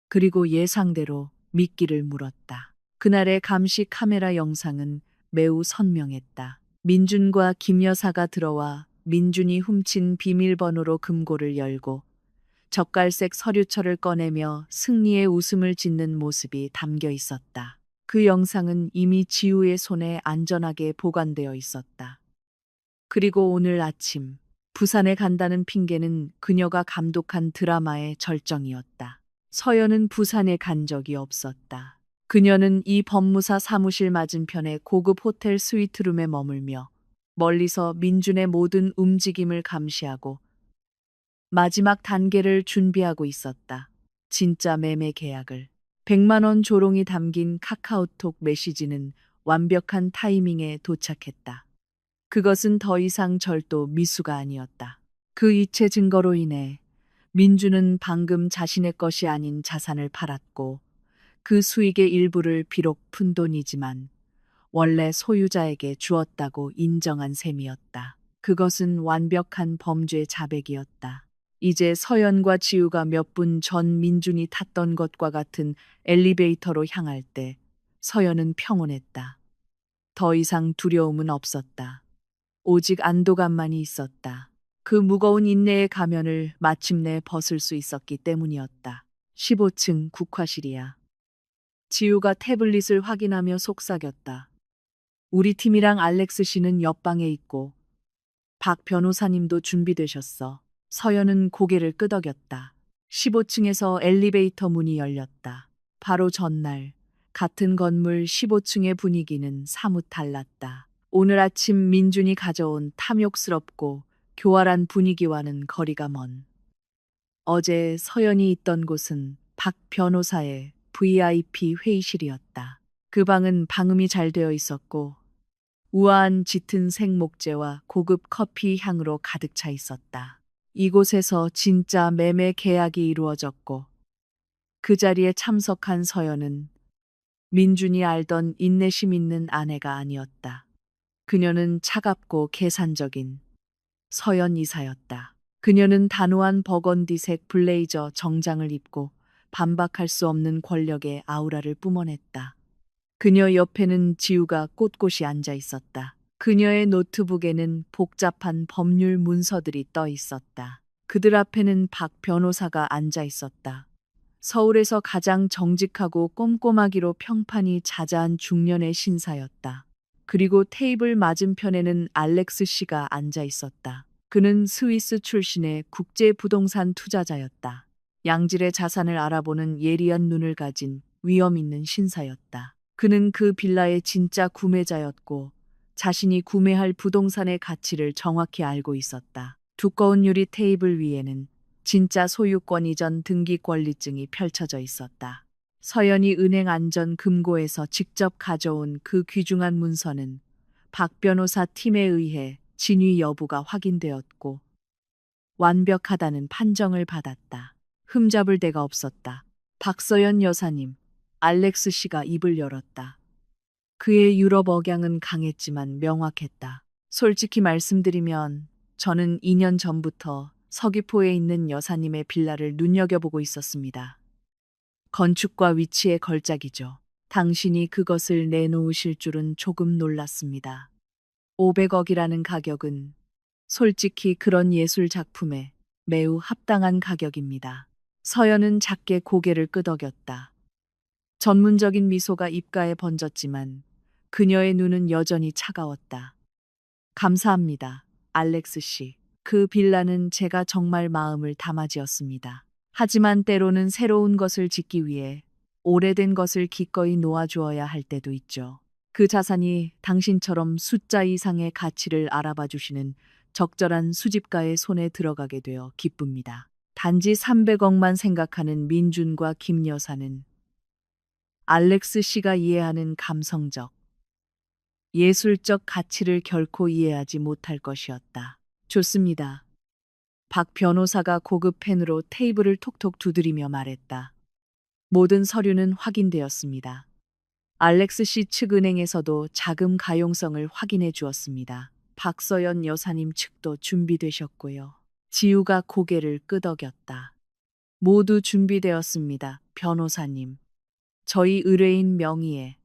그리고 예상대로 미끼를 물었다. 그날의 감시 카메라 영상은 매우 선명했다. 민준과 김 여사가 들어와 민준이 훔친 비밀번호로 금고를 열고 젓갈색 서류철을 꺼내며 승리의 웃음을 짓는 모습이 담겨 있었다. 그 영상은 이미 지우의 손에 안전하게 보관되어 있었다. 그리고 오늘 아침 부산에 간다는 핑계는 그녀가 감독한 드라마의 절정이었다. 서연은 부산에 간 적이 없었다. 그녀는 이 법무사 사무실 맞은편의 고급 호텔 스위트룸에 머물며 멀리서 민준의 모든 움직임을 감시하고 마지막 단계를 준비하고 있었다. 진짜 매매 계약을. 100만 원 조롱이 담긴 카카오톡 메시지는 완벽한 타이밍에 도착했다. 그것은 더 이상 절도 미수가 아니었다. 그 이체 증거로 인해 민주는 방금 자신의 것이 아닌 자산을 팔았고 그 수익의 일부를 비록 푼돈이지만 원래 소유자에게 주었다고 인정한 셈이었다. 그것은 완벽한 범죄 자백이었다. 이제 서연과 지우가 몇 분 전 민준이 탔던 것과 같은 엘리베이터로 향할 때 서연은 평온했다. 더 이상 두려움은 없었다. 오직 안도감만이 있었다. 그 무거운 인내의 가면을 마침내 벗을 수 있었기 때문이었다. 15층 국화실이야. 지우가 태블릿을 확인하며 속삭였다. 우리 팀이랑 알렉스 씨는 옆방에 있고 박 변호사님도 준비되셨어. 서연은 고개를 끄덕였다. 15층에서 엘리베이터 문이 열렸다. 바로 전날 같은 건물 15층의 분위기는 사뭇 달랐다. 오늘 아침 민준이 가져온 탐욕스럽고 교활한 분위기와는 거리가 먼. 어제 서연이 있던 곳은 박 변호사의 VIP 회의실이었다. 그 방은 방음이 잘 되어 있었고 우아한 짙은 생목재와 고급 커피 향으로 가득 차 있었다. 이곳에서 진짜 매매 계약이 이루어졌고 그 자리에 참석한 서연은 민준이 알던 인내심 있는 아내가 아니었다. 그녀는 차갑고 계산적인 서연 이사였다. 그녀는 단호한 버건디색 블레이저 정장을 입고 반박할 수 없는 권력의 아우라를 뿜어냈다. 그녀 옆에는 지우가 꼿꼿이 앉아 있었다. 그녀의 노트북에는 복잡한 법률 문서들이 떠 있었다. 그들 앞에는 박 변호사가 앉아 있었다. 서울에서 가장 정직하고 꼼꼼하기로 평판이 자자한 중년의 신사였다. 그리고 테이블 맞은편에는 알렉스 씨가 앉아 있었다. 그는 스위스 출신의 국제 부동산 투자자였다. 양질의 자산을 알아보는 예리한 눈을 가진 위험 있는 신사였다. 그는 그 빌라의 진짜 구매자였고 자신이 구매할 부동산의 가치를 정확히 알고 있었다. 두꺼운 유리 테이블 위에는 진짜 소유권 이전 등기 권리증이 펼쳐져 있었다. 서연이 은행 안전 금고에서 직접 가져온 그 귀중한 문서는 박 변호사 팀에 의해 진위 여부가 확인되었고 완벽하다는 판정을 받았다. 흠잡을 데가 없었다. 박서연 여사님, 알렉스 씨가 입을 열었다. 그의 유럽 억양은 강했지만 명확했다. 솔직히 말씀드리면 저는 2년 전부터 서귀포에 있는 여사님의 빌라를 눈여겨보고 있었습니다. 건축과 위치의 걸작이죠. 당신이 그것을 내놓으실 줄은 조금 놀랐습니다. 500억이라는 가격은 솔직히 그런 예술 작품에 매우 합당한 가격입니다. 서연은 작게 고개를 끄덕였다. 전문적인 미소가 입가에 번졌지만 그녀의 눈은 여전히 차가웠다. 감사합니다, 알렉스 씨. 그 빌라는 제가 정말 마음을 담아지었습니다. 하지만 때로는 새로운 것을 짓기 위해 오래된 것을 기꺼이 놓아주어야 할 때도 있죠. 그 자산이 당신처럼 숫자 이상의 가치를 알아봐 주시는 적절한 수집가의 손에 들어가게 되어 기쁩니다. 단지 300억만 생각하는 민준과 김 여사는 알렉스 씨가 이해하는 감성적, 예술적 가치를 결코 이해하지 못할 것이었다. 좋습니다. 박 변호사가 고급 펜으로 테이블을 톡톡 두드리며 말했다. 모든 서류는 확인되었습니다. 알렉스 씨 측 은행에서도 자금 가용성을 확인해 주었습니다. 박서연 여사님 측도 준비되셨고요. 지우가 고개를 끄덕였다. 모두 준비되었습니다, 변호사님. 저희 의뢰인 명의의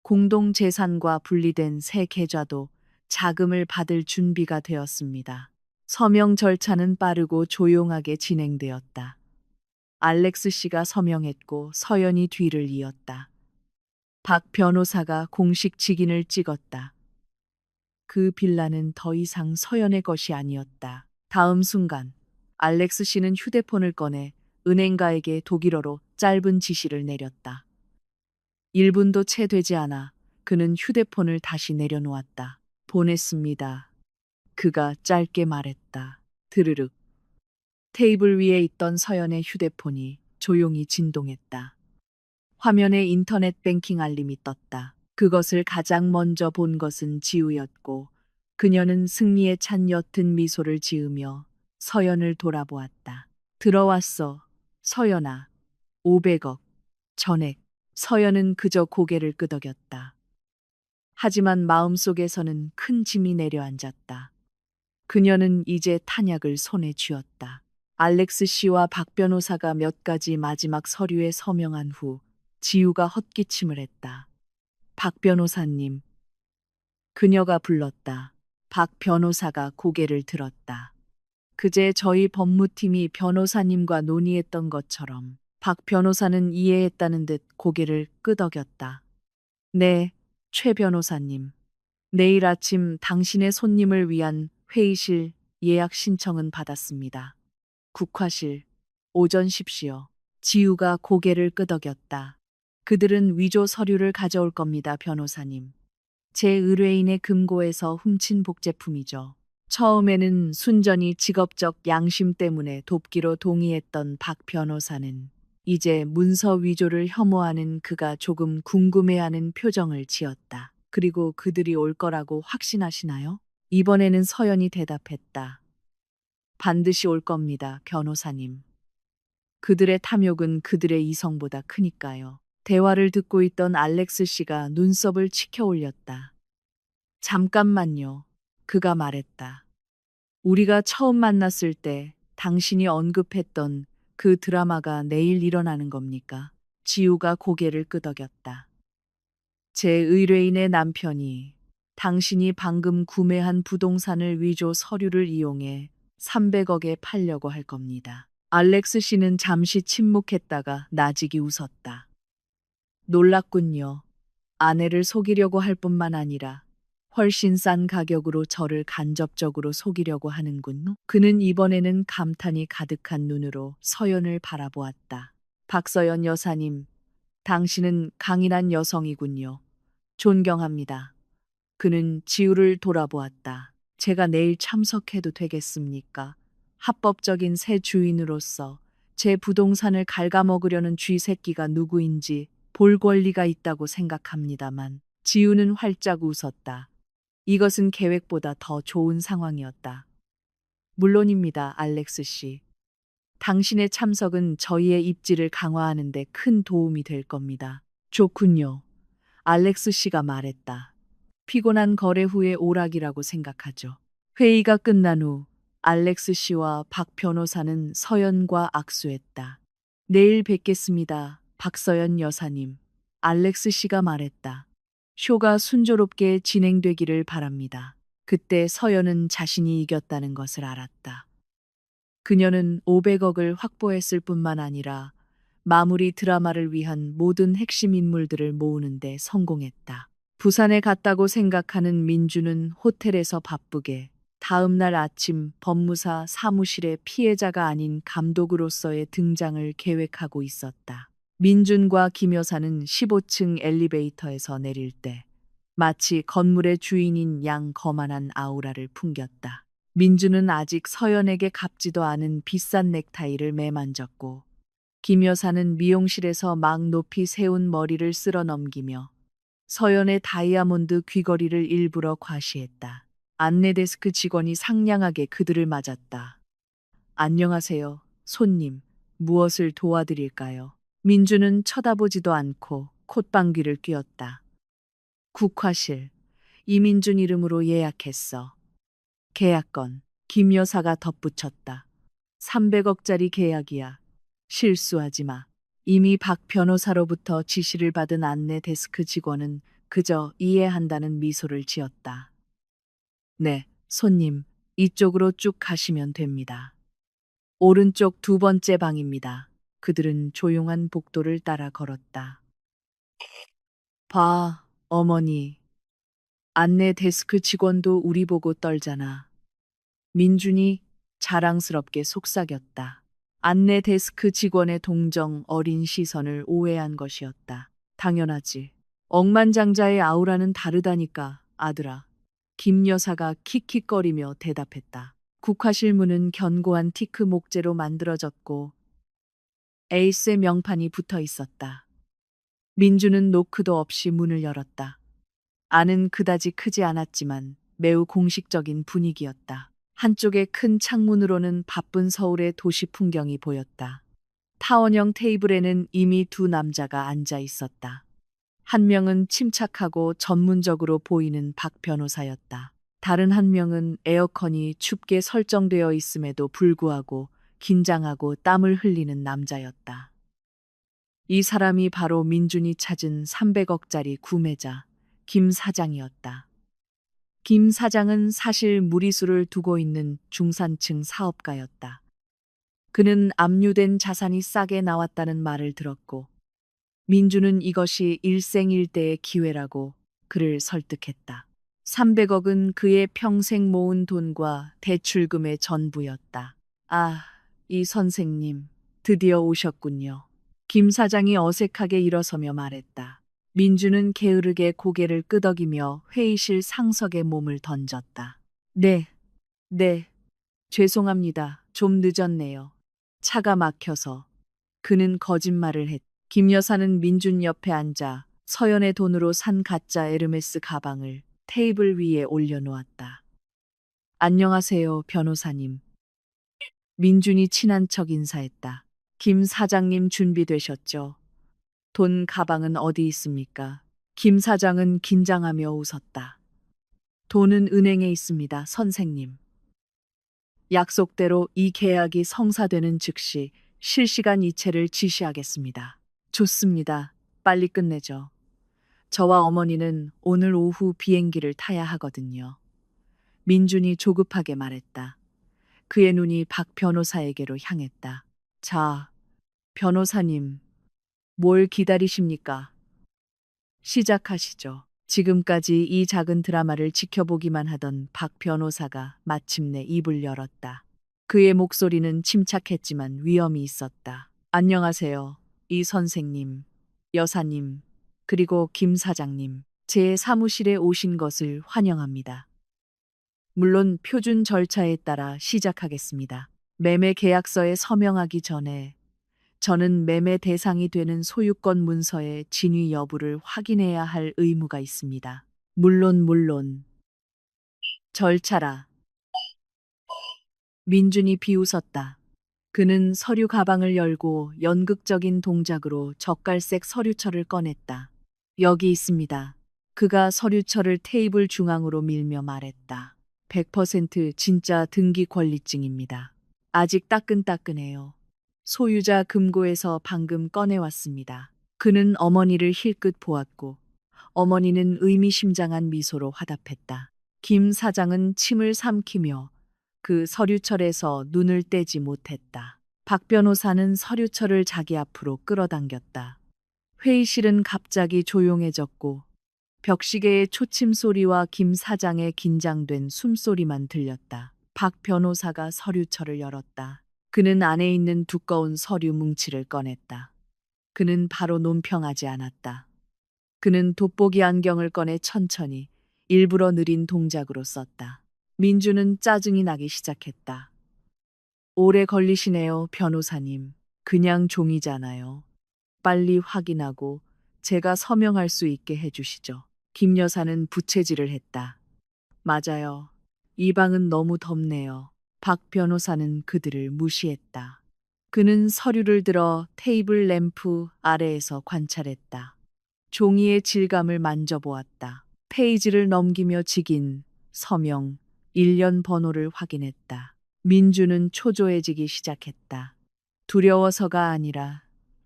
공동재산과 분리된 새 계좌도 자금을 받을 준비가 되었습니다. 서명 절차는 빠르고 조용하게 진행되었다. 알렉스 씨가 서명했고 서연이 뒤를 이었다. 박 변호사가 공식 직인을 찍었다. 그 빌라는 더 이상 서연의 것이 아니었다. 다음 순간 알렉스 씨는 휴대폰을 꺼내 은행가에게 독일어로 짧은 지시를 내렸다. 1분도 채 되지 않아 그는 휴대폰을 다시 내려놓았다. 보냈습니다. 그가 짧게 말했다. 드르륵. 테이블 위에 있던 서연의 휴대폰이 조용히 진동했다. 화면에 인터넷 뱅킹 알림이 떴다. 그것을 가장 먼저 본 것은 지우였고 그녀는 승리에 찬 옅은 미소를 지으며 서연을 돌아보았다. 들어왔어, 서연아. 500억. 전액. 서연은 그저 고개를 끄덕였다. 하지만 마음속에서는 큰 짐이 내려앉았다. 그녀는 이제 탄약을 손에 쥐었다. 알렉스 씨와 박 변호사가 몇 가지 마지막 서류에 서명한 후 지우가 헛기침을 했다. 박 변호사님. 그녀가 불렀다. 박 변호사가 고개를 들었다. 그제 저희 법무팀이 변호사님과 논의했던 것처럼 박 변호사는 이해했다는 듯 고개를 끄덕였다. 네, 최 변호사님. 내일 아침 당신의 손님을 위한 회의실 예약 신청은 받았습니다. 국화실, 오전 10시요. 지우가 고개를 끄덕였다. 그들은 위조 서류를 가져올 겁니다, 변호사님. 제 의뢰인의 금고에서 훔친 복제품이죠. 처음에는 순전히 직업적 양심 때문에 돕기로 동의했던 박 변호사는 이제 문서 위조를 혐오하는 그가 조금 궁금해하는 표정을 지었다. 그리고 그들이 올 거라고 확신하시나요? 이번에는 서연이 대답했다. 반드시 올 겁니다, 변호사님. 그들의 탐욕은 그들의 이성보다 크니까요. 대화를 듣고 있던 알렉스 씨가 눈썹을 치켜 올렸다. 잠깐만요. 그가 말했다. 우리가 처음 만났을 때 당신이 언급했던 그 드라마가 내일 일어나는 겁니까? 지우가 고개를 끄덕였다. 제 의뢰인의 남편이 당신이 방금 구매한 부동산을 위조 서류를 이용해 300억에 팔려고 할 겁니다. 알렉스 씨는 잠시 침묵했다가 나직이 웃었다. 놀랍군요. 아내를 속이려고 할 뿐만 아니라 훨씬 싼 가격으로 저를 간접적으로 속이려고 하는군. 그는 이번에는 감탄이 가득한 눈으로 서연을 바라보았다. 박서연 여사님, 당신은 강인한 여성이군요. 존경합니다. 그는 지우를 돌아보았다. 제가 내일 참석해도 되겠습니까? 합법적인 새 주인으로서 제 부동산을 갉아먹으려는 쥐새끼가 누구인지 볼 권리가 있다고 생각합니다만 지우는 활짝 웃었다. 이것은 계획보다 더 좋은 상황이었다. 물론입니다, 알렉스 씨. 당신의 참석은 저희의 입지를 강화하는 데 큰 도움이 될 겁니다. 좋군요. 알렉스 씨가 말했다. 피곤한 거래 후의 오락이라고 생각하죠. 회의가 끝난 후 알렉스 씨와 박 변호사는 서연과 악수했다. 내일 뵙겠습니다, 박서연 여사님. 알렉스 씨가 말했다. 쇼가 순조롭게 진행되기를 바랍니다. 그때 서연은 자신이 이겼다는 것을 알았다. 그녀는 500억을 확보했을 뿐만 아니라 마무리 드라마를 위한 모든 핵심 인물들을 모으는데 성공했다. 부산에 갔다고 생각하는 민주는 호텔에서 바쁘게 다음 날 아침 법무사 사무실에 피해자가 아닌 감독으로서의 등장을 계획하고 있었다. 민준과 김 여사는 15층 엘리베이터에서 내릴 때 마치 건물의 주인인 양 거만한 아우라를 풍겼다. 민주는 아직 서연에게 갚지도 않은 비싼 넥타이를 매만졌고 김 여사는 미용실에서 막 높이 세운 머리를 쓸어 넘기며 서연의 다이아몬드 귀걸이를 일부러 과시했다. 안내 데스크 직원이 상냥하게 그들을 맞았다. 안녕하세요, 손님. 무엇을 도와드릴까요? 민주는 쳐다보지도 않고 콧방귀를 뀌었다. 국화실. 이민준 이름으로 예약했어. 계약건. 김 여사가 덧붙였다. 300억짜리 계약이야. 실수하지 마. 이미 박 변호사로부터 지시를 받은 안내 데스크 직원은 그저 이해한다는 미소를 지었다. 네, 손님, 이쪽으로 쭉 가시면 됩니다. 오른쪽 두 번째 방입니다. 그들은 조용한 복도를 따라 걸었다. 봐, 어머니. 안내 데스크 직원도 우리 보고 떨잖아. 민준이 자랑스럽게 속삭였다. 안내 데스크 직원의 동정 어린 시선을 오해한 것이었다. 당연하지. 억만장자의 아우라는 다르다니까, 아들아. 김 여사가 킥킥거리며 대답했다. 국화실 문은 견고한 티크 목재로 만들어졌고 에이스의 명판이 붙어 있었다. 민주는 노크도 없이 문을 열었다. 안은 그다지 크지 않았지만 매우 공식적인 분위기였다. 한쪽의 큰 창문으로는 바쁜 서울의 도시 풍경이 보였다. 타원형 테이블에는 이미 두 남자가 앉아 있었다. 한 명은 침착하고 전문적으로 보이는 박 변호사였다. 다른 한 명은 에어컨이 춥게 설정되어 있음에도 불구하고 긴장하고 땀을 흘리는 남자였다. 이 사람이 바로 민준이 찾은 300억짜리 구매자 김 사장이었다. 김 사장은 사실 무리수를 두고 있는 중산층 사업가였다. 그는 압류된 자산이 싸게 나왔다는 말을 들었고 민주는 이것이 일생일대의 기회라고 그를 설득했다. 300억은 그의 평생 모은 돈과 대출금의 전부였다. 아, 이 선생님, 드디어 오셨군요. 김 사장이 어색하게 일어서며 말했다. 민주는 게으르게 고개를 끄덕이며 회의실 상석에 몸을 던졌다. 네, 죄송합니다. 좀 늦었네요. 차가 막혀서. 그는 거짓말을 했다. 김 여사는 민준 옆에 앉아 서연의 돈으로 산 가짜 에르메스 가방을 테이블 위에 올려놓았다. 안녕하세요, 변호사님. 민준이 친한 척 인사했다. 김 사장님 준비되셨죠? 돈 가방은 어디 있습니까? 김 사장은 긴장하며 웃었다. 돈은 은행에 있습니다, 선생님. 약속대로 이 계약이 성사되는 즉시 실시간 이체를 지시하겠습니다. 좋습니다. 빨리 끝내죠. 저와 어머니는 오늘 오후 비행기를 타야 하거든요. 민준이 조급하게 말했다. 그의 눈이 박 변호사에게로 향했다. 자, 변호사님, 뭘 기다리십니까? 시작하시죠. 지금까지 이 작은 드라마를 지켜보기만 하던 박 변호사가 마침내 입을 열었다. 그의 목소리는 침착했지만 위험이 있었다. 안녕하세요. 이 선생님, 여사님, 그리고 김 사장님. 제 사무실에 오신 것을 환영합니다. 물론 표준 절차에 따라 시작하겠습니다. 매매 계약서에 서명하기 전에 저는 매매 대상이 되는 소유권 문서의 진위 여부를 확인해야 할 의무가 있습니다. 물론. 절차라. 민준이 비웃었다. 그는 서류 가방을 열고 연극적인 동작으로 젓갈색 서류철을 꺼냈다. 여기 있습니다. 그가 서류철을 테이블 중앙으로 밀며 말했다. 100% 진짜 등기 권리증입니다. 아직 따끈따끈해요. 소유자 금고에서 방금 꺼내왔습니다. 그는 어머니를 힐끗 보았고 어머니는 의미심장한 미소로 화답했다. 김 사장은 침을 삼키며 그 서류철에서 눈을 떼지 못했다. 박 변호사는 서류철을 자기 앞으로 끌어당겼다. 회의실은 갑자기 조용해졌고 벽시계의 초침 소리와 김 사장의 긴장된 숨소리만 들렸다. 박 변호사가 서류철을 열었다. 그는 안에 있는 두꺼운 서류 뭉치를 꺼냈다. 그는 바로 논평하지 않았다. 그는 돋보기 안경을 꺼내 천천히 일부러 느린 동작으로 썼다. 민주는 짜증이 나기 시작했다. 오래 걸리시네요, 변호사님. 그냥 종이잖아요. 빨리 확인하고 제가 서명할 수 있게 해주시죠. 김 여사는 부채질을 했다. 맞아요. 이 방은 너무 덥네요. 박 변호사는 그들을 무시했다. 그는 서류를 들어 테이블 램프 아래에서 관찰했다. 종이의 질감을 만져보았다. 페이지를 넘기며 직인, 서명, 1년 번호를 확인했다. 민주는 초조해지기 시작했다. 두려워서가 아니라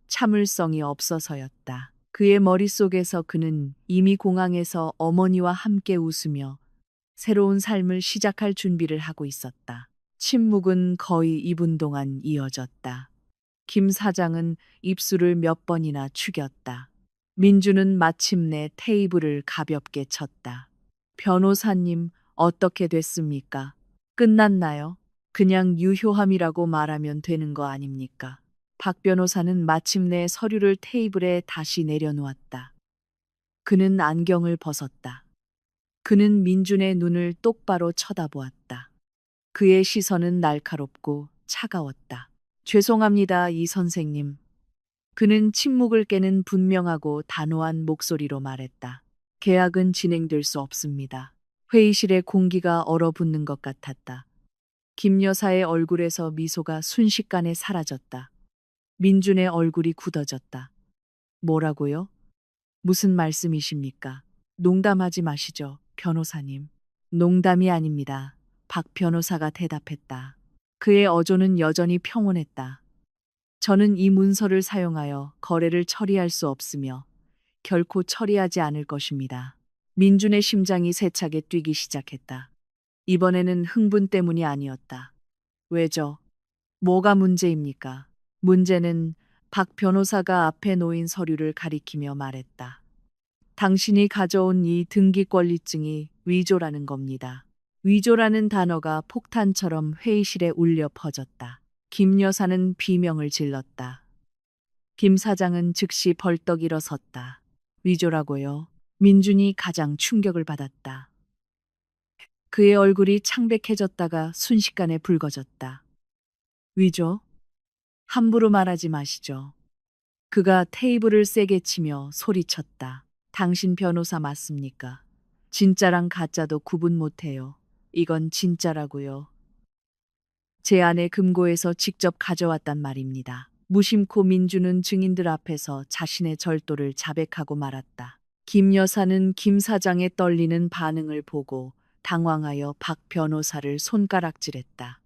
참을성이 없어서였다. 그의 머릿속에서 그는 이미 공항에서 어머니와 함께 웃으며 새로운 삶을 시작할 준비를 하고 있었다. 침묵은 거의 2분 동안 이어졌다. 김 사장은 입술을 몇 번이나 축였다. 민주는 마침내 테이블을 가볍게 쳤다. 변호사님, 어떻게 됐습니까? 끝났나요? 그냥 유효함이라고 말하면 되는 거 아닙니까? 박 변호사는 마침내 서류를 테이블에 다시 내려놓았다. 그는 안경을 벗었다. 그는 민준의 눈을 똑바로 쳐다보았다. 그의 시선은 날카롭고 차가웠다. 죄송합니다, 이 선생님. 그는 침묵을 깨는 분명하고 단호한 목소리로 말했다. 계약은 진행될 수 없습니다. 회의실의 공기가 얼어붙는 것 같았다. 김 여사의 얼굴에서 미소가 순식간에 사라졌다. 민준의 얼굴이 굳어졌다. 뭐라고요? 무슨 말씀이십니까? 농담하지 마시죠, 변호사님. 농담이 아닙니다. 박 변호사가 대답했다. 그의 어조는 여전히 평온했다. 저는 이 문서를 사용하여 거래를 처리할 수 없으며 결코 처리하지 않을 것입니다. 민준의 심장이 세차게 뛰기 시작했다. 이번에는 흥분 때문이 아니었다. 왜죠? 뭐가 문제입니까? 문제는 박 변호사가 앞에 놓인 서류를 가리키며 말했다. 당신이 가져온 이 등기권리증이 위조라는 겁니다. 위조라는 단어가 폭탄처럼 회의실에 울려 퍼졌다. 김 여사는 비명을 질렀다. 김 사장은 즉시 벌떡 일어섰다. 위조라고요? 민준이 가장 충격을 받았다. 그의 얼굴이 창백해졌다가 순식간에 붉어졌다. 위조? 함부로 말하지 마시죠. 그가 테이블을 세게 치며 소리쳤다. 당신 변호사 맞습니까? 진짜랑 가짜도 구분 못해요. 이건 진짜라고요. 제 아내 금고에서 직접 가져왔단 말입니다. 무심코 민주는 증인들 앞에서 자신의 절도를 자백하고 말았다. 김 여사는 김 사장의 떨리는 반응을 보고 당황하여 박 변호사를 손가락질했다.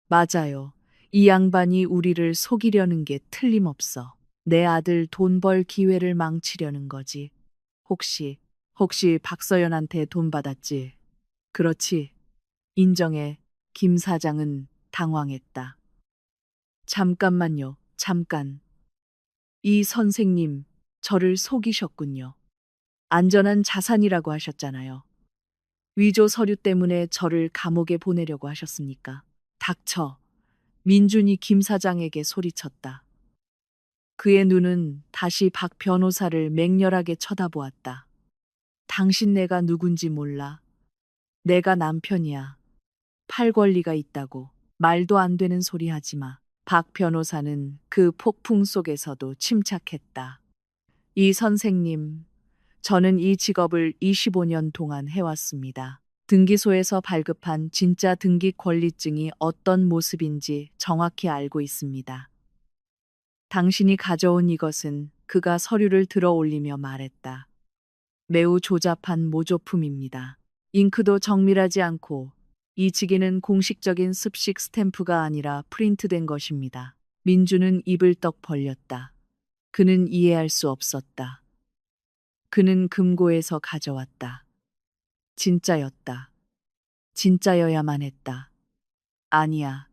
맞아요. 이 양반이 우리를 속이려는 게 틀림없어. 내 아들 돈 벌 기회를 망치려는 거지. 혹시 박서연한테 돈 받았지? 그렇지. 인정해. 김 사장은 당황했다. 잠깐만요. 잠깐. 이 선생님, 저를 속이셨군요. 안전한 자산이라고 하셨잖아요. 위조 서류 때문에 저를 감옥에 보내려고 하셨습니까? 닥쳐. 민준이 김 사장에게 소리쳤다. 그의 눈은 다시 박 변호사를 맹렬하게 쳐다보았다. 당신 내가 누군지 몰라. 내가 남편이야. 팔 권리가 있다고. 말도 안 되는 소리 하지 마. 박 변호사는 그 폭풍 속에서도 침착했다. 이 선생님, 저는 이 직업을 25년 동안 해왔습니다. 등기소에서 발급한 진짜 등기 권리증이 어떤 모습인지 정확히 알고 있습니다. 당신이 가져온 이것은 그가 서류를 들어 올리며 말했다. 매우 조잡한 모조품입니다. 잉크도 정밀하지 않고 이 지기는 공식적인 습식 스탬프가 아니라 프린트된 것입니다. 민주는 입을 떡 벌렸다. 그는 이해할 수 없었다. 그는 금고에서 가져왔다. 진짜였다. 진짜여야만 했다. 아니야.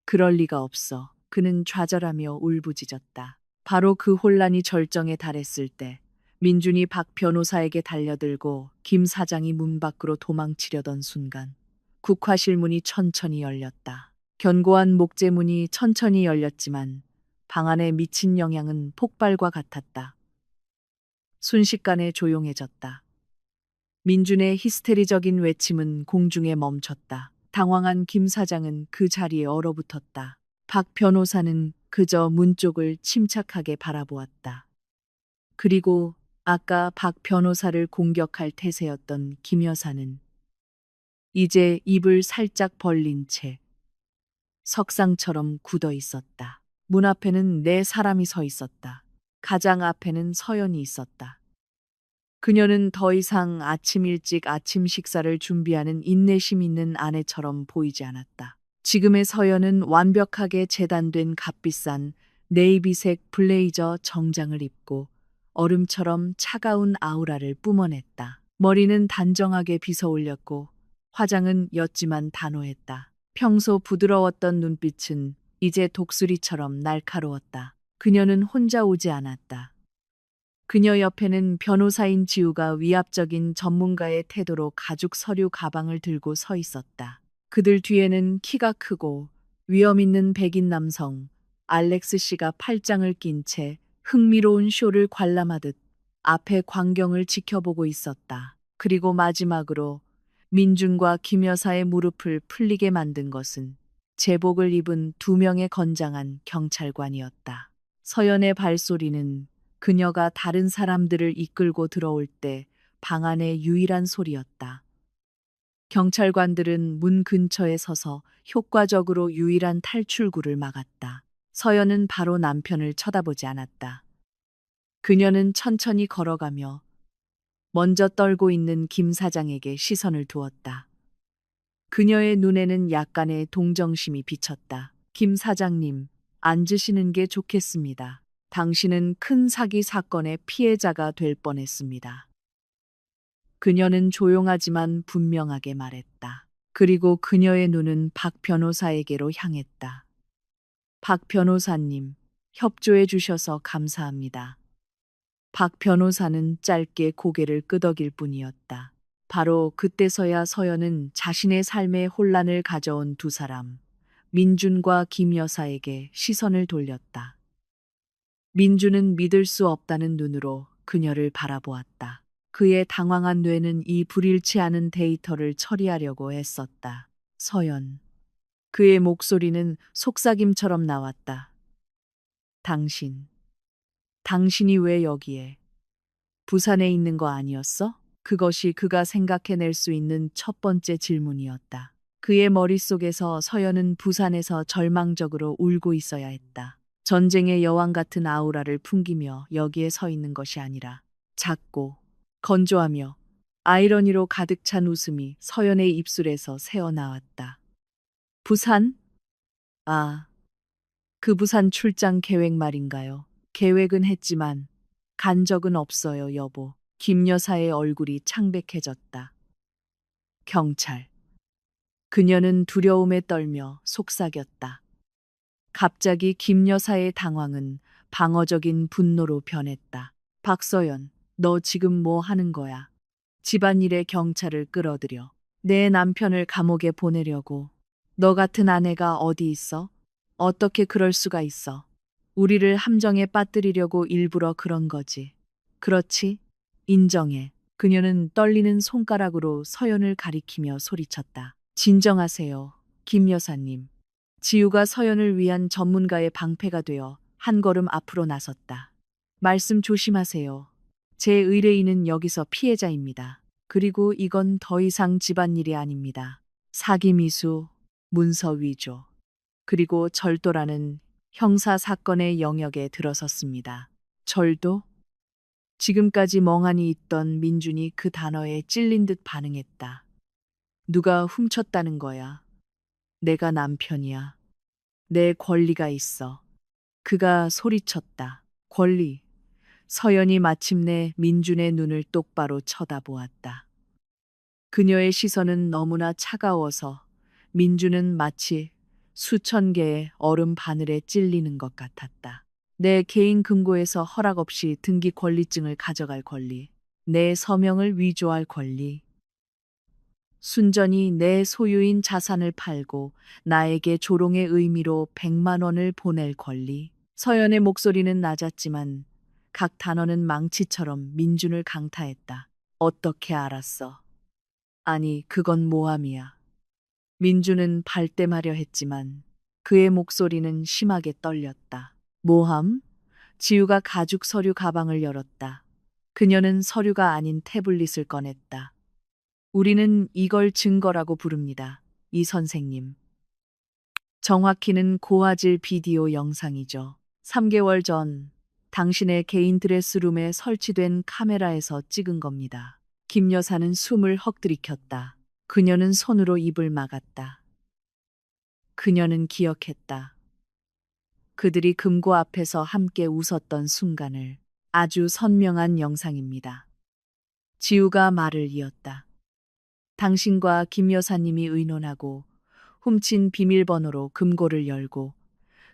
그럴 리가 없어. 그는 좌절하며 울부짖었다. 바로 그 혼란이 절정에 달했을 때 민준이 박 변호사에게 달려들고 김 사장이 문 밖으로 도망치려던 순간 국화실 문이 천천히 열렸다. 견고한 목재문이 천천히 열렸지만 방 안에 미친 영향은 폭발과 같았다. 순식간에 조용해졌다. 민준의 히스테리적인 외침은 공중에 멈췄다. 당황한 김 사장은 그 자리에 얼어붙었다. 박 변호사는 그저 문 쪽을 침착하게 바라보았다. 그리고 아까 박 변호사를 공격할 태세였던 김 여사는 이제 입을 살짝 벌린 채 석상처럼 굳어 있었다. 문 앞에는 네 사람이 서 있었다. 가장 앞에는 서연이 있었다. 그녀는 더 이상 아침 일찍 아침 식사를 준비하는 인내심 있는 아내처럼 보이지 않았다. 지금의 서연은 완벽하게 재단된 값비싼 네이비색 블레이저 정장을 입고 얼음처럼 차가운 아우라를 뿜어냈다. 머리는 단정하게 빗어 올렸고 화장은 옅지만 단호했다. 평소 부드러웠던 눈빛은 이제 독수리처럼 날카로웠다. 그녀는 혼자 오지 않았다. 그녀 옆에는 변호사인 지우가 위압적인 전문가의 태도로 가죽 서류 가방을 들고 서 있었다. 그들 뒤에는 키가 크고 위험 있는 백인 남성 알렉스 씨가 팔짱을 낀 채 흥미로운 쇼를 관람하듯 앞에 광경을 지켜보고 있었다. 그리고 마지막으로 민준과 김 여사의 무릎을 풀리게 만든 것은 제복을 입은 두 명의 건장한 경찰관이었다. 서연의 발소리는 그녀가 다른 사람들을 이끌고 들어올 때 방 안의 유일한 소리였다. 경찰관들은 문 근처에 서서 효과적으로 유일한 탈출구를 막았다. 서연은 바로 남편을 쳐다보지 않았다. 그녀는 천천히 걸어가며 먼저 떨고 있는 김 사장에게 시선을 두었다. 그녀의 눈에는 약간의 동정심이 비쳤다. 김 사장님, 앉으시는 게 좋겠습니다. 당신은 큰 사기 사건의 피해자가 될 뻔했습니다. 그녀는 조용하지만 분명하게 말했다. 그리고 그녀의 눈은 박 변호사에게로 향했다. 박 변호사님, 협조해 주셔서 감사합니다. 박 변호사는 짧게 고개를 끄덕일 뿐이었다. 바로 그때서야 서연은 자신의 삶에 혼란을 가져온 두 사람, 민준과 김 여사에게 시선을 돌렸다. 민준은 믿을 수 없다는 눈으로 그녀를 바라보았다. 그의 당황한 뇌는 이 불일치 않은 데이터를 처리하려고 애썼다. 서연. 그의 목소리는 속삭임처럼 나왔다. 당신이 왜 여기에? 부산에 있는 거 아니었어? 그것이 그가 생각해낼 수 있는 첫 번째 질문이었다. 그의 머릿속에서 서연은 부산에서 절망적으로 울고 있어야 했다. 전쟁의 여왕 같은 아우라를 풍기며 여기에 서 있는 것이 아니라 작고 건조하며 아이러니로 가득 찬 웃음이 서연의 입술에서 새어나왔다. 부산? 아, 그 부산 출장 계획 말인가요? 계획은 했지만 간 적은 없어요, 여보. 김 여사의 얼굴이 창백해졌다. 경찰. 그녀는 두려움에 떨며 속삭였다. 갑자기 김 여사의 당황은 방어적인 분노로 변했다. 박서연, 너 지금 뭐 하는 거야? 집안일에 경찰을 끌어들여. 내 남편을 감옥에 보내려고. 너 같은 아내가 어디 있어? 어떻게 그럴 수가 있어? 우리를 함정에 빠뜨리려고 일부러 그런 거지. 그렇지? 인정해. 그녀는 떨리는 손가락으로 서연을 가리키며 소리쳤다. 진정하세요, 김 여사님. 지우가 서연을 위한 전문가의 방패가 되어 한 걸음 앞으로 나섰다. 말씀 조심하세요. 제 의뢰인은 여기서 피해자입니다. 그리고 이건 더 이상 집안일이 아닙니다. 사기 미수, 문서 위조, 그리고 절도라는 형사 사건의 영역에 들어섰습니다. 절도? 지금까지 멍하니 있던 민준이 그 단어에 찔린 듯 반응했다. 누가 훔쳤다는 거야? 내가 남편이야. 내 권리가 있어. 그가 소리쳤다. 권리. 서연이 마침내 민준의 눈을 똑바로 쳐다보았다. 그녀의 시선은 너무나 차가워서 민준은 마치 수천 개의 얼음 바늘에 찔리는 것 같았다. 내 개인 금고에서 허락 없이 등기 권리증을 가져갈 권리, 내 서명을 위조할 권리, 순전히 내 소유인 자산을 팔고 나에게 조롱의 의미로 100만 원을 보낼 권리. 서연의 목소리는 낮았지만 각 단어는 망치처럼 민준을 강타했다. 어떻게 알았어? 아니, 그건 모함이야. 민준은 발뺌하려 했지만 그의 목소리는 심하게 떨렸다. 모함? 지우가 가죽 서류 가방을 열었다. 그녀는 서류가 아닌 태블릿을 꺼냈다. 우리는 이걸 증거라고 부릅니다. 이 선생님. 정확히는 고화질 비디오 영상이죠. 3개월 전 당신의 개인 드레스룸에 설치된 카메라에서 찍은 겁니다. 김 여사는 숨을 헉들이켰다. 그녀는 손으로 입을 막았다. 그녀는 기억했다. 그들이 금고 앞에서 함께 웃었던 순간을. 아주 선명한 영상입니다. 지우가 말을 이었다. 당신과 김 여사님이 의논하고 훔친 비밀번호로 금고를 열고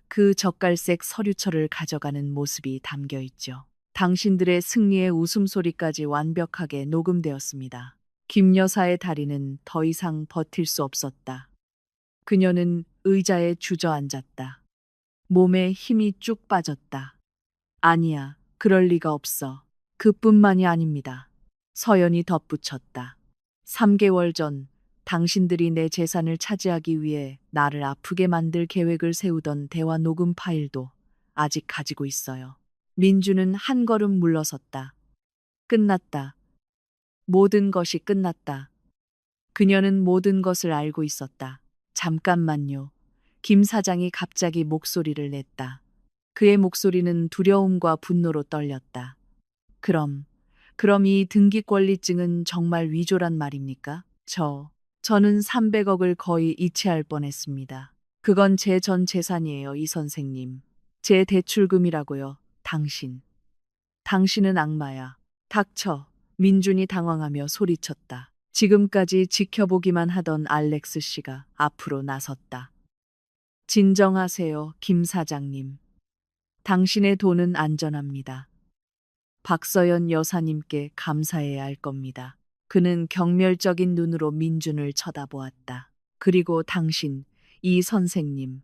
그 젓갈색 서류철을 가져가는 모습이 담겨 있죠. 당신들의 승리의 웃음소리까지 완벽하게 녹음되었습니다. 김 여사의 다리는 더 이상 버틸 수 없었다. 그녀는 의자에 주저앉았다. 몸에 힘이 쭉 빠졌다. 아니야, 그럴 리가 없어. 그뿐만이 아닙니다. 서연이 덧붙였다. 3개월 전 당신들이 내 재산을 차지하기 위해 나를 아프게 만들 계획을 세우던 대화 녹음 파일도 아직 가지고 있어요. 민주는 한 걸음 물러섰다. 끝났다. 모든 것이 끝났다. 그녀는 모든 것을 알고 있었다. 잠깐만요. 김 사장이 갑자기 목소리를 냈다. 그의 목소리는 두려움과 분노로 떨렸다. 그럼 이 등기권리증은 정말 위조란 말입니까? 저는 300억을 거의 이체할 뻔했습니다. 그건 제 전 재산이에요, 이 선생님. 제 대출금이라고요, 당신. 당신은 악마야. 닥쳐. 민준이 당황하며 소리쳤다. 지금까지 지켜보기만 하던 알렉스 씨가 앞으로 나섰다. 진정하세요, 김 사장님. 당신의 돈은 안전합니다. 박서연 여사님께 감사해야 할 겁니다. 그는 경멸적인 눈으로 민준을 쳐다보았다. 그리고 당신, 이 선생님,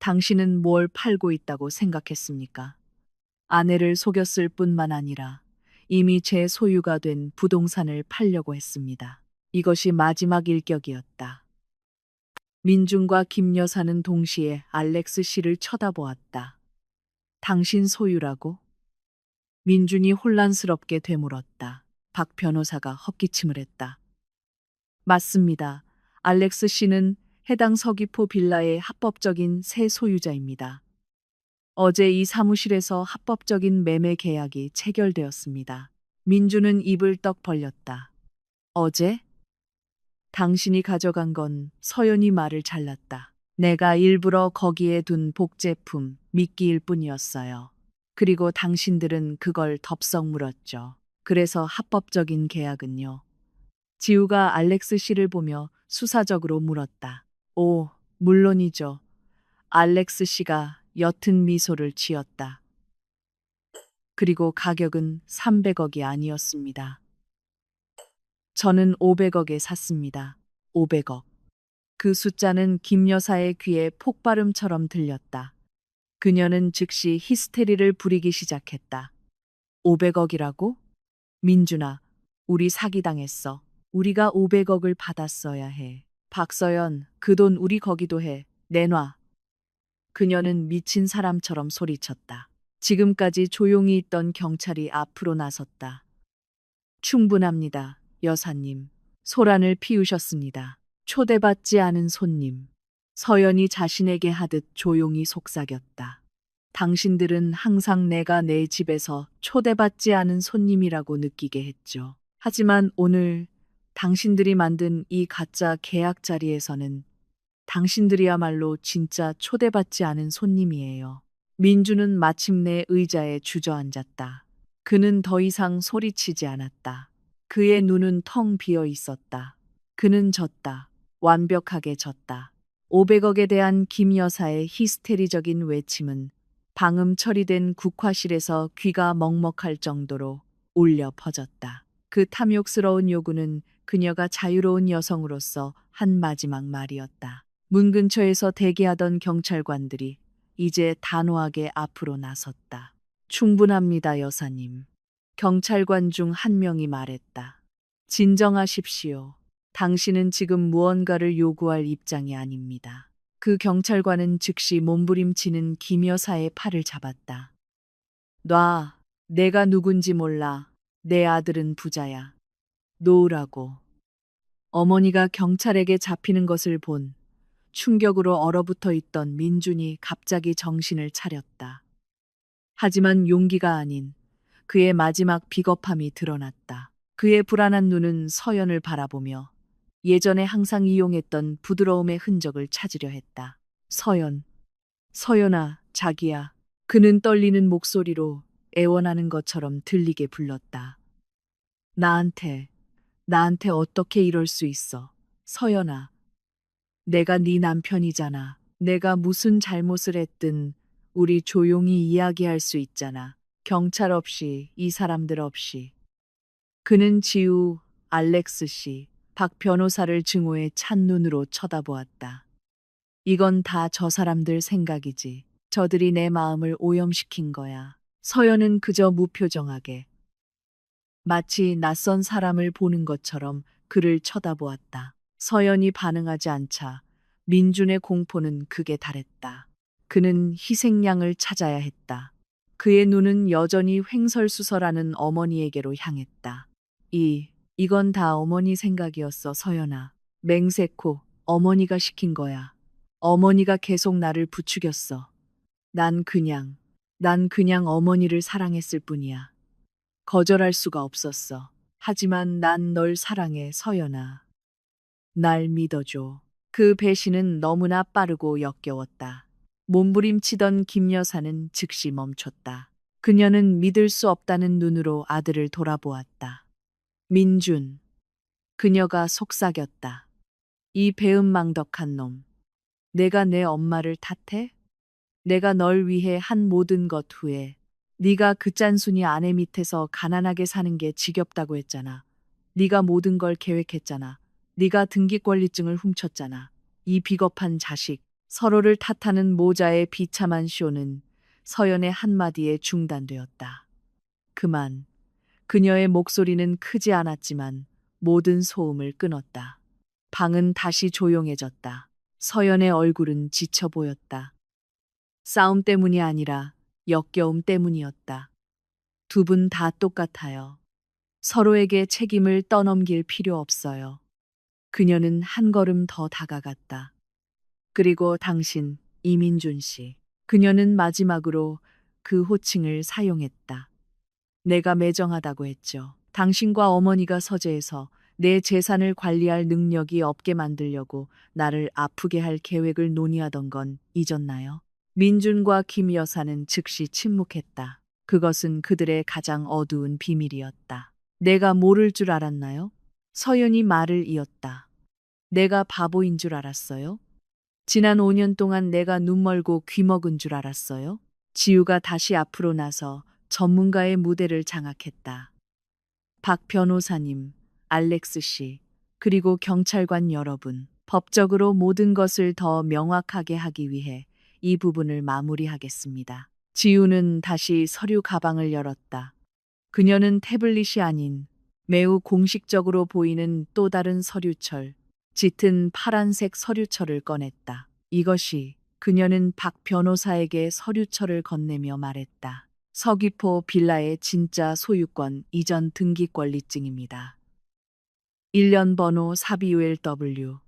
당신은 뭘 팔고 있다고 생각했습니까? 아내를 속였을 뿐만 아니라 이미 제 소유가 된 부동산을 팔려고 했습니다. 이것이 마지막 일격이었다. 민준과 김 여사는 동시에 알렉스 씨를 쳐다보았다. 당신 소유라고? 민준이 혼란스럽게 되물었다. 박 변호사가 헛기침을 했다. 맞습니다. 알렉스 씨는 해당 서귀포 빌라의 합법적인 새 소유자입니다. 어제 이 사무실에서 합법적인 매매 계약이 체결되었습니다. 민준은 입을 떡 벌렸다. 어제? 당신이 가져간 건 서연이 말을 잘랐다. 내가 일부러 거기에 둔 복제품, 미끼일 뿐이었어요. 그리고 당신들은 그걸 덥석 물었죠. 그래서 합법적인 계약은요. 지우가 알렉스 씨를 보며 수사적으로 물었다. 오, 물론이죠. 알렉스 씨가 옅은 미소를 지었다. 그리고 가격은 300억이 아니었습니다. 저는 500억에 샀습니다. 500억. 그 숫자는 김 여사의 귀에 폭발음처럼 들렸다. 그녀는 즉시 히스테리를 부리기 시작했다. 500억이라고? 민준아, 우리 사기당했어. 우리가 500억을 받았어야 해. 박서연, 그 돈 우리 거기도 해. 내놔. 그녀는 미친 사람처럼 소리쳤다. 지금까지 조용히 있던 경찰이 앞으로 나섰다. 충분합니다, 여사님. 소란을 피우셨습니다. 초대받지 않은 손님. 서연이 자신에게 하듯 조용히 속삭였다. 당신들은 항상 내가 내 집에서 초대받지 않은 손님이라고 느끼게 했죠. 하지만 오늘 당신들이 만든 이 가짜 계약 자리에서는 당신들이야말로 진짜 초대받지 않은 손님이에요. 민주는 마침내 의자에 주저앉았다. 그는 더 이상 소리치지 않았다. 그의 눈은 텅 비어 있었다. 그는 졌다. 완벽하게 졌다. 500억에 대한 김 여사의 히스테리적인 외침은 방음 처리된 국화실에서 귀가 먹먹할 정도로 울려 퍼졌다. 그 탐욕스러운 요구는 그녀가 자유로운 여성으로서 한 마지막 말이었다. 문 근처에서 대기하던 경찰관들이 이제 단호하게 앞으로 나섰다. 충분합니다, 여사님. 경찰관 중 한 명이 말했다. 진정하십시오. 당신은 지금 무언가를 요구할 입장이 아닙니다. 그 경찰관은 즉시 몸부림치는 김 여사의 팔을 잡았다. 놔. 내가 누군지 몰라. 내 아들은 부자야. 놓으라고. 어머니가 경찰에게 잡히는 것을 본 충격으로 얼어붙어 있던 민준이 갑자기 정신을 차렸다. 하지만 용기가 아닌 그의 마지막 비겁함이 드러났다. 그의 불안한 눈은 서연을 바라보며 예전에 항상 이용했던 부드러움의 흔적을 찾으려 했다. 서연, 서연아, 자기야. 그는 떨리는 목소리로 애원하는 것처럼 들리게 불렀다. 나한테 어떻게 이럴 수 있어. 서연아, 내가 네 남편이잖아. 내가 무슨 잘못을 했든 우리 조용히 이야기할 수 있잖아. 경찰 없이, 이 사람들 없이. 그는 지우, 알렉스 씨, 박 변호사를 증오해 찬 눈으로 쳐다보았다. 이건 다 저 사람들 생각이지. 저들이 내 마음을 오염시킨 거야. 서연은 그저 무표정하게 마치 낯선 사람을 보는 것처럼 그를 쳐다보았다. 서연이 반응하지 않자 민준의 공포는 극에 달했다. 그는 희생양을 찾아야 했다. 그의 눈은 여전히 횡설수설하는 어머니에게로 향했다. 이건 다 어머니 생각이었어, 서연아. 맹세코, 어머니가 시킨 거야. 어머니가 계속 나를 부추겼어. 난 그냥 어머니를 사랑했을 뿐이야. 거절할 수가 없었어. 하지만 난 널 사랑해, 서연아. 날 믿어줘. 그 배신은 너무나 빠르고 역겨웠다. 몸부림치던 김 여사는 즉시 멈췄다. 그녀는 믿을 수 없다는 눈으로 아들을 돌아보았다. 민준. 그녀가 속삭였다. 이 배은망덕한 놈. 내가 내 엄마를 탓해? 내가 널 위해 한 모든 것 후에 네가 그 짠순이 아내 밑에서 가난하게 사는 게 지겹다고 했잖아. 네가 모든 걸 계획했잖아. 네가 등기권리증을 훔쳤잖아. 이 비겁한 자식. 서로를 탓하는 모자의 비참한 쇼는 서연의 한마디에 중단되었다. 그만. 그녀의 목소리는 크지 않았지만 모든 소음을 끊었다. 방은 다시 조용해졌다. 서연의 얼굴은 지쳐 보였다. 싸움 때문이 아니라 역겨움 때문이었다. 두 분 다 똑같아요. 서로에게 책임을 떠넘길 필요 없어요. 그녀는 한 걸음 더 다가갔다. 그리고 당신, 이민준 씨. 그녀는 마지막으로 그 호칭을 사용했다. 내가 매정하다고 했죠. 당신과 어머니가 서재에서 내 재산을 관리할 능력이 없게 만들려고 나를 아프게 할 계획을 논의하던 건 잊었나요? 민준과 김 여사는 즉시 침묵했다. 그것은 그들의 가장 어두운 비밀이었다. 내가 모를 줄 알았나요? 서연이 말을 이었다. 내가 바보인 줄 알았어요? 지난 5년 동안 내가 눈 멀고 귀 먹은 줄 알았어요? 지우가 다시 앞으로 나서 전문가의 무대를 장악했다. 박 변호사님, 알렉스 씨, 그리고 경찰관 여러분, 법적으로 모든 것을 더 명확하게 하기 위해 이 부분을 마무리하겠습니다. 지우는 다시 서류 가방을 열었다. 그녀는 태블릿이 아닌 매우 공식적으로 보이는 또 다른 서류철, 짙은 파란색 서류철을 꺼냈다. 이것이 그녀는 박 변호사에게 서류철을 건네며 말했다. 서귀포 빌라의 진짜 소유권 이전 등기권리증입니다. 1년 번호 42ULW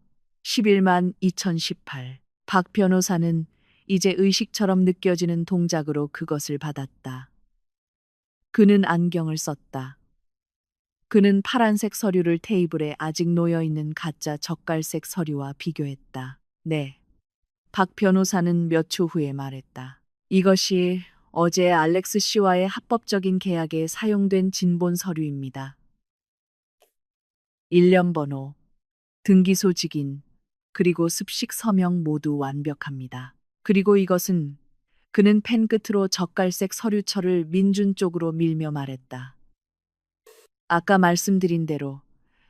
11만 2018. 박 변호사는 이제 의식처럼 느껴지는 동작으로 그것을 받았다. 그는 안경을 썼다. 그는 파란색 서류를 테이블에 아직 놓여있는 가짜 젓갈색 서류와 비교했다. 네. 박 변호사는 몇 초 후에 말했다. 이것이 어제 알렉스 씨와의 합법적인 계약에 사용된 진본 서류입니다. 1년 번호, 등기소 직인, 그리고 습식 서명 모두 완벽합니다. 그리고 이것은 그는 펜 끝으로 젓갈색 서류철을 민준 쪽으로 밀며 말했다. 아까 말씀드린 대로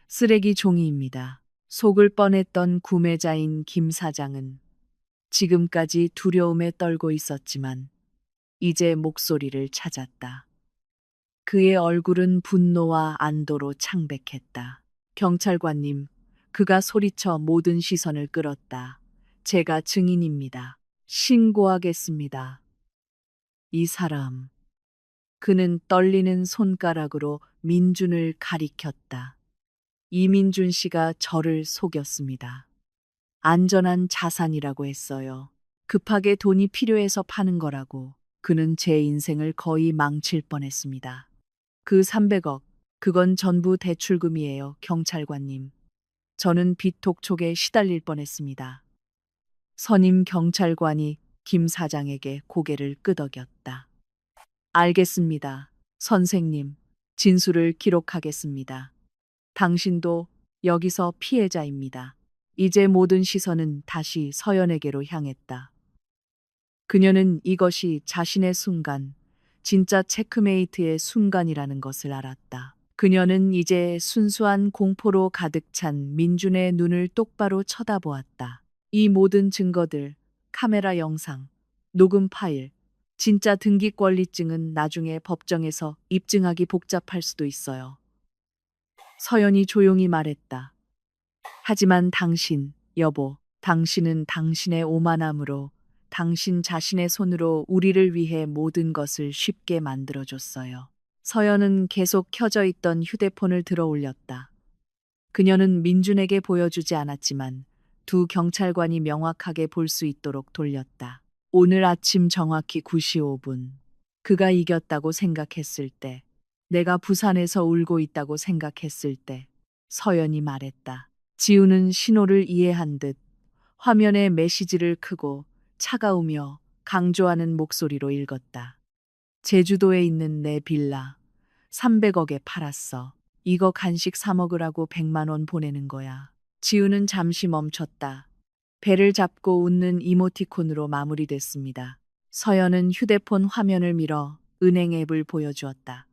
쓰레기 종이입니다. 속을 뻔했던 구매자인 김 사장은 지금까지 두려움에 떨고 있었지만 이제 목소리를 찾았다. 그의 얼굴은 분노와 안도로 창백했다. 경찰관님, 그가 소리쳐 모든 시선을 끌었다. 제가 증인입니다. 신고하겠습니다. 이 사람. 그는 떨리는 손가락으로 민준을 가리켰다. 이민준 씨가 저를 속였습니다. 안전한 자산이라고 했어요. 급하게 돈이 필요해서 파는 거라고. 그는 제 인생을 거의 망칠 뻔했습니다. 그 300억, 그건 전부 대출금이에요, 경찰관님. 저는 빚독촉에 시달릴 뻔했습니다. 선임 경찰관이 김 사장에게 고개를 끄덕였다. 알겠습니다. 선생님, 진술을 기록하겠습니다. 당신도 여기서 피해자입니다. 이제 모든 시선은 다시 서연에게로 향했다. 그녀는 이것이 자신의 순간, 진짜 체크메이트의 순간이라는 것을 알았다. 그녀는 이제 순수한 공포로 가득 찬 민준의 눈을 똑바로 쳐다보았다. 이 모든 증거들, 카메라 영상, 녹음 파일, 진짜 등기권리증은 나중에 법정에서 입증하기 복잡할 수도 있어요. 서연이 조용히 말했다. 하지만 당신, 여보, 당신은 당신의 오만함으로 당신 자신의 손으로 우리를 위해 모든 것을 쉽게 만들어줬어요. 서연은 계속 켜져 있던 휴대폰을 들어 올렸다. 그녀는 민준에게 보여주지 않았지만 두 경찰관이 명확하게 볼 수 있도록 돌렸다. 오늘 아침 정확히 9시 5분. 그가 이겼다고 생각했을 때, 내가 부산에서 울고 있다고 생각했을 때, 서연이 말했다. 지우는 신호를 이해한 듯 화면에 메시지를 크고 차가우며 강조하는 목소리로 읽었다. 제주도에 있는 내 빌라 300억에 팔았어. 이거 간식 사 먹으라고 100만 원 보내는 거야. 지우는 잠시 멈췄다. 배를 잡고 웃는 이모티콘으로 마무리됐습니다. 서연은 휴대폰 화면을 밀어 은행 앱을 보여주었다.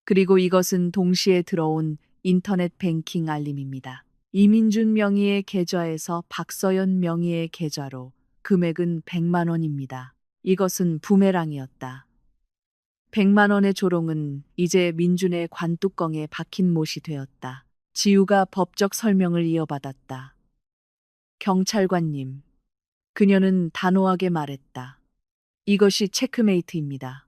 그리고 이것은 동시에 들어온 인터넷 뱅킹 알림입니다. 이민준 명의의 계좌에서 박서연 명의의 계좌로 금액은 100만 원입니다. 이것은 부메랑이었다. 100만 원의 조롱은 이제 민준의 관뚜껑에 박힌 못이 되었다. 지우가 법적 설명을 이어받았다. 경찰관님, 그녀는 단호하게 말했다. 이것이 체크메이트입니다.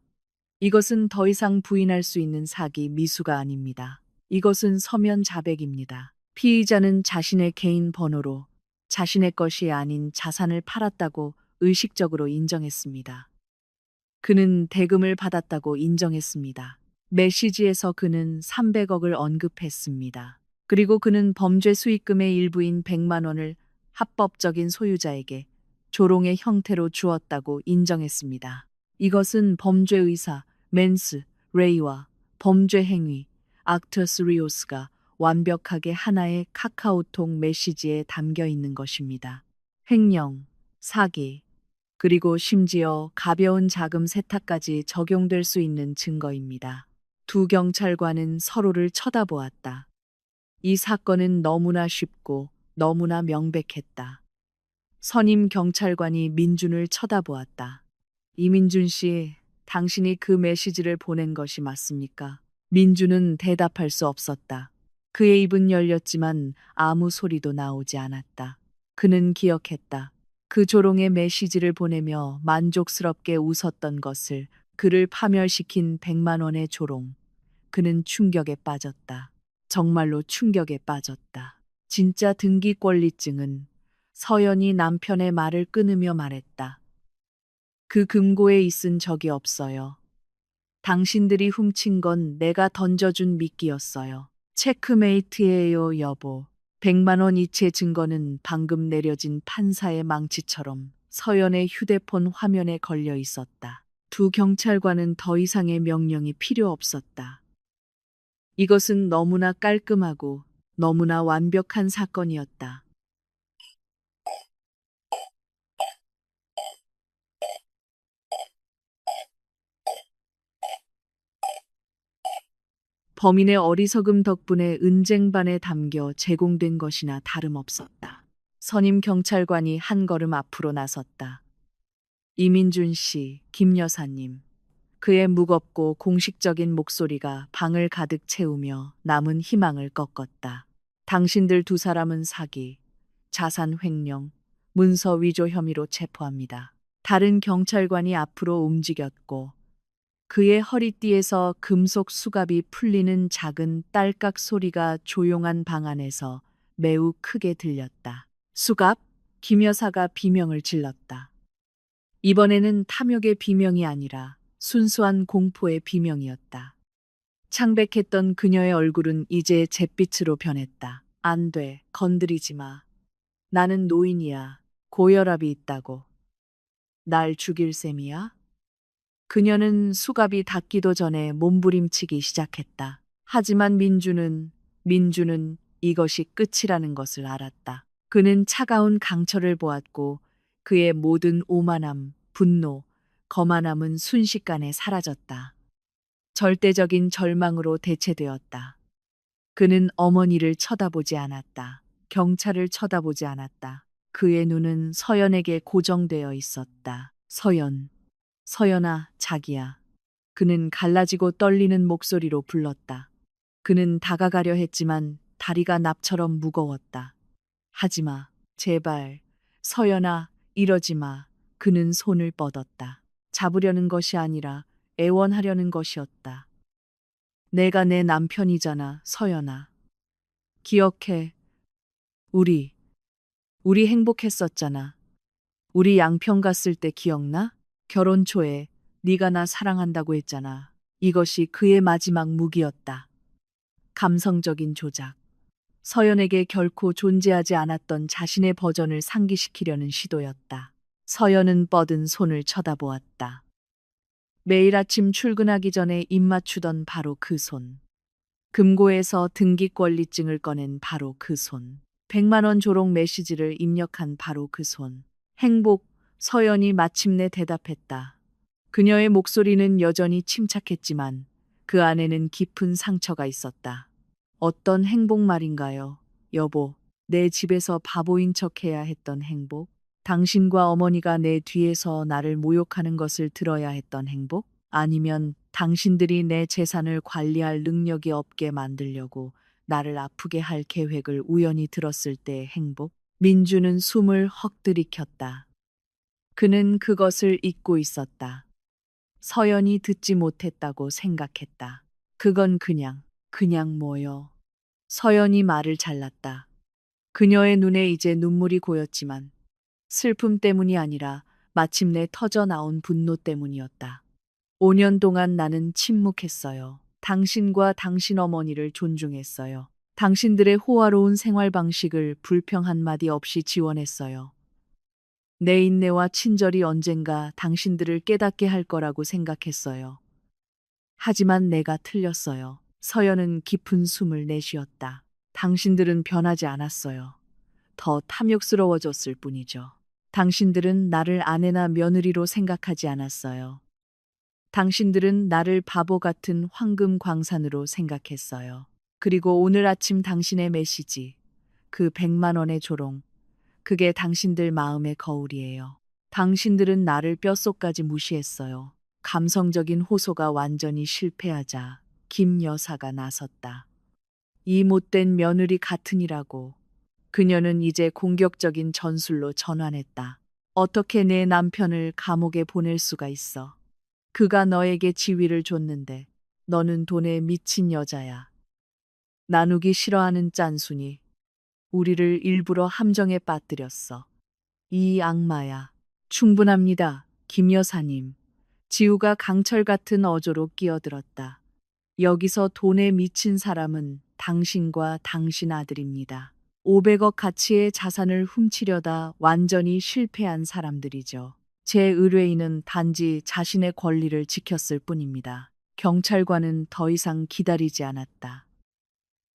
이것은 더 이상 부인할 수 있는 사기 미수가 아닙니다. 이것은 서면 자백입니다. 피의자는 자신의 개인 번호로 자신의 것이 아닌 자산을 팔았다고 의식적으로 인정했습니다. 그는 대금을 받았다고 인정했습니다. 메시지에서 그는 300억을 언급했습니다. 그리고 그는 범죄 수익금의 일부인 100만 원을 합법적인 소유자에게 조롱의 형태로 주었다고 인정했습니다. 이것은 범죄 의사 맨스 레이와 범죄 행위 악터스 리오스가 완벽하게 하나의 카카오톡 메시지에 담겨 있는 것입니다. 횡령, 사기, 그리고 심지어 가벼운 자금 세탁까지 적용될 수 있는 증거입니다. 두 경찰관은 서로를 쳐다보았다. 이 사건은 너무나 쉽고 너무나 명백했다. 선임 경찰관이 민준을 쳐다보았다. 이민준 씨, 당신이 그 메시지를 보낸 것이 맞습니까? 민준은 대답할 수 없었다. 그의 입은 열렸지만 아무 소리도 나오지 않았다. 그는 기억했다. 그 조롱의 메시지를 보내며 만족스럽게 웃었던 것을, 그를 파멸시킨 100만 원의 조롱. 그는 충격에 빠졌다. 정말로 충격에 빠졌다. 진짜 등기권리증은, 서연이 남편의 말을 끊으며 말했다. 그 금고에 있은 적이 없어요. 당신들이 훔친 건 내가 던져준 미끼였어요. 체크메이트예요, 여보. 100만 원 이체 증거는 방금 내려진 판사의 망치처럼 서연의 휴대폰 화면에 걸려 있었다. 두 경찰관은 더 이상의 명령이 필요 없었다. 이것은 너무나 깔끔하고 너무나 완벽한 사건이었다. 범인의 어리석음 덕분에 은쟁반에 담겨 제공된 것이나 다름없었다. 선임 경찰관이 한 걸음 앞으로 나섰다. 이민준 씨, 김 여사님. 그의 무겁고 공식적인 목소리가 방을 가득 채우며 남은 희망을 꺾었다. 당신들 두 사람은 사기, 자산 횡령, 문서 위조 혐의로 체포합니다. 다른 경찰관이 앞으로 움직였고 그의 허리띠에서 금속 수갑이 풀리는 작은 딸깍 소리가 조용한 방 안에서 매우 크게 들렸다. 수갑? 김 여사가 비명을 질렀다. 이번에는 탐욕의 비명이 아니라 순수한 공포의 비명이었다. 창백했던 그녀의 얼굴은 이제 잿빛으로 변했다. 안 돼, 건드리지 마. 나는 노인이야. 고혈압이 있다고. 날 죽일 셈이야? 그녀는 수갑이 닿기도 전에 몸부림치기 시작했다. 하지만 민주는 이것이 끝이라는 것을 알았다. 그는 차가운 강철을 보았고 그의 모든 오만함, 분노, 거만함은 순식간에 사라졌다. 절대적인 절망으로 대체되었다. 그는 어머니를 쳐다보지 않았다. 경찰을 쳐다보지 않았다. 그의 눈은 서연에게 고정되어 있었다. 서연아, 자기야. 그는 갈라지고 떨리는 목소리로 불렀다. 그는 다가가려 했지만 다리가 납처럼 무거웠다. 하지마, 제발. 서연아, 이러지 마. 그는 손을 뻗었다. 잡으려는 것이 아니라 애원하려는 것이었다. 내가 내 남편이잖아, 서연아. 기억해. 우리, 우리 행복했었잖아. 우리 양평 갔을 때 기억나? 결혼 초에 네가 나 사랑한다고 했잖아. 이것이 그의 마지막 무기였다. 감성적인 조작. 서연에게 결코 존재하지 않았던 자신의 버전을 상기시키려는 시도였다. 서연은 뻗은 손을 쳐다보았다. 매일 아침 출근하기 전에 입맞추던 바로 그 손. 금고에서 등기권리증을 꺼낸 바로 그 손. 100만 원 조롱 메시지를 입력한 바로 그 손. 행복, 서연이 마침내 대답했다. 그녀의 목소리는 여전히 침착했지만 그 안에는 깊은 상처가 있었다. 어떤 행복 말인가요, 여보? 내 집에서 바보인 척해야 했던 행복? 당신과 어머니가 내 뒤에서 나를 모욕하는 것을 들어야 했던 행복? 아니면 당신들이 내 재산을 관리할 능력이 없게 만들려고 나를 아프게 할 계획을 우연히 들었을 때의 행복? 민주는 숨을 헉 들이켰다. 그는 그것을 잊고 있었다. 서연이 듣지 못했다고 생각했다. 그건 그냥 뭐요. 서연이 말을 잘랐다. 그녀의 눈에 이제 눈물이 고였지만 슬픔 때문이 아니라 마침내 터져 나온 분노 때문이었다. 5년 동안 나는 침묵했어요. 당신과 당신 어머니를 존중했어요. 당신들의 호화로운 생활 방식을 불평 한마디 없이 지원했어요. 내 인내와 친절이 언젠가 당신들을 깨닫게 할 거라고 생각했어요. 하지만 내가 틀렸어요. 서연은 깊은 숨을 내쉬었다. 당신들은 변하지 않았어요. 더 탐욕스러워졌을 뿐이죠. 당신들은 나를 아내나 며느리로 생각하지 않았어요. 당신들은 나를 바보 같은 황금 광산으로 생각했어요. 그리고 오늘 아침 당신의 메시지, 그 100만 원의 조롱, 그게 당신들 마음의 거울이에요. 당신들은 나를 뼛속까지 무시했어요. 감성적인 호소가 완전히 실패하자 김 여사가 나섰다. 이 못된 며느리 같으니라고. 그녀는 이제 공격적인 전술로 전환했다. 어떻게 내 남편을 감옥에 보낼 수가 있어? 그가 너에게 지위를 줬는데 너는 돈에 미친 여자야. 나누기 싫어하는 짠순이. 우리를 일부러 함정에 빠뜨렸어. 이 악마야. 충분합니다, 김 여사님. 지우가 강철 같은 어조로 끼어들었다. 여기서 돈에 미친 사람은 당신과 당신 아들입니다. 500억 가치의 자산을 훔치려다 완전히 실패한 사람들이죠. 제 의뢰인은 단지 자신의 권리를 지켰을 뿐입니다. 경찰관은 더 이상 기다리지 않았다.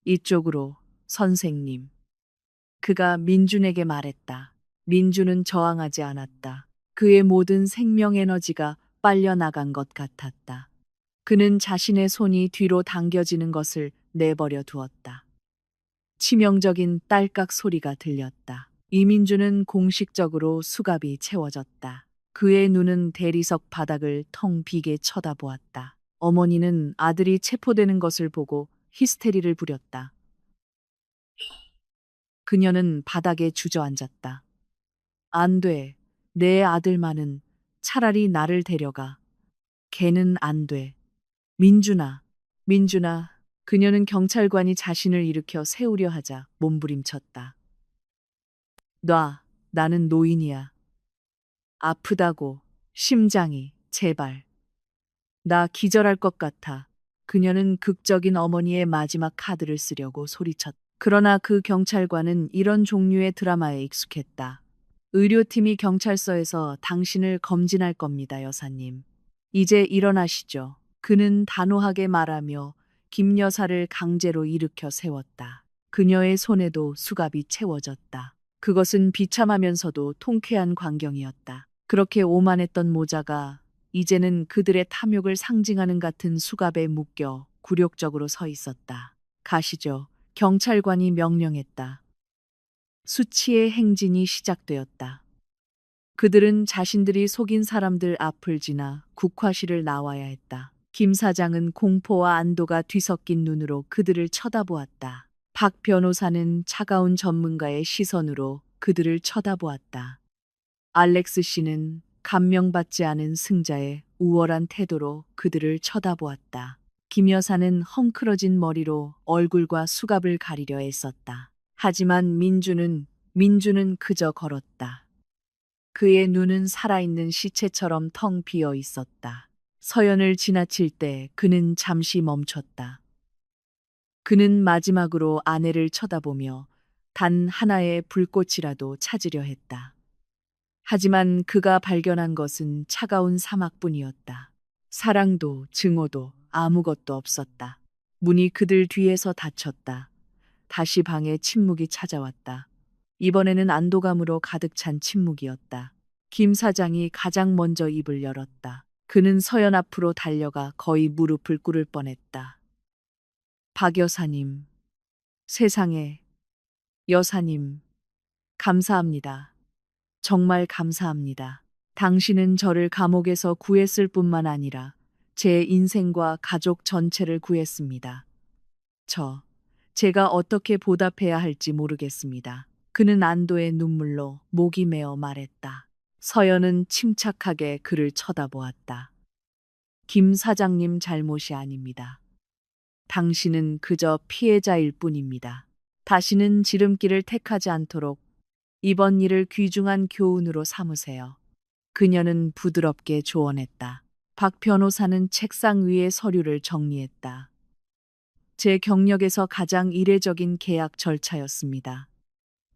이쪽으로, 선생님. 그가 민준에게 말했다. 민준은 저항하지 않았다. 그의 모든 생명 에너지가 빨려나간 것 같았다. 그는 자신의 손이 뒤로 당겨지는 것을 내버려 두었다. 치명적인 딸깍 소리가 들렸다. 이민준은 공식적으로 수갑이 채워졌다. 그의 눈은 대리석 바닥을 텅 비게 쳐다보았다. 어머니는 아들이 체포되는 것을 보고 히스테리를 부렸다. 그녀는 바닥에 주저앉았다. 안 돼. 내 아들만은 차라리 나를 데려가. 걔는 안 돼. 민준아, 민준아. 그녀는 경찰관이 자신을 일으켜 세우려 하자 몸부림쳤다. 놔, 나는 노인이야. 아프다고, 심장이, 제발. 나 기절할 것 같아. 그녀는 극적인 어머니의 마지막 카드를 쓰려고 소리쳤다. 그러나 그 경찰관은 이런 종류의 드라마에 익숙했다. 의료팀이 경찰서에서 당신을 검진할 겁니다, 여사님. 이제 일어나시죠. 그는 단호하게 말하며 김 여사를 강제로 일으켜 세웠다. 그녀의 손에도 수갑이 채워졌다. 그것은 비참하면서도 통쾌한 광경이었다. 그렇게 오만했던 모자가 이제는 그들의 탐욕을 상징하는 같은 수갑에 묶여 굴욕적으로 서 있었다. 가시죠. 경찰관이 명령했다. 수치의 행진이 시작되었다. 그들은 자신들이 속인 사람들 앞을 지나 국화실을 나와야 했다. 김 사장은 공포와 안도가 뒤섞인 눈으로 그들을 쳐다보았다. 박 변호사는 차가운 전문가의 시선으로 그들을 쳐다보았다. 알렉스 씨는 감명받지 않은 승자의 우월한 태도로 그들을 쳐다보았다. 김 여사는 헝클어진 머리로 얼굴과 수갑을 가리려 애썼다. 하지만 민주는 그저 걸었다. 그의 눈은 살아있는 시체처럼 텅 비어 있었다. 서연을 지나칠 때 그는 잠시 멈췄다. 그는 마지막으로 아내를 쳐다보며 단 하나의 불꽃이라도 찾으려 했다. 하지만 그가 발견한 것은 차가운 사막뿐이었다. 사랑도 증오도 아무것도 없었다. 문이 그들 뒤에서 닫혔다. 다시 방에 침묵이 찾아왔다. 이번에는 안도감으로 가득 찬 침묵이었다. 김 사장이 가장 먼저 입을 열었다. 그는 서연 앞으로 달려가 거의 무릎을 꿇을 뻔했다. 박 여사님, 세상에, 여사님, 감사합니다. 정말 감사합니다. 당신은 저를 감옥에서 구했을 뿐만 아니라 제 인생과 가족 전체를 구했습니다. 제가 어떻게 보답해야 할지 모르겠습니다. 그는 안도의 눈물로 목이 메어 말했다. 서연은 침착하게 그를 쳐다보았다. 김 사장님 잘못이 아닙니다. 당신은 그저 피해자일 뿐입니다. 다시는 지름길을 택하지 않도록 이번 일을 귀중한 교훈으로 삼으세요. 그녀는 부드럽게 조언했다. 박 변호사는 책상 위에 서류를 정리했다. 제 경력에서 가장 이례적인 계약 절차였습니다.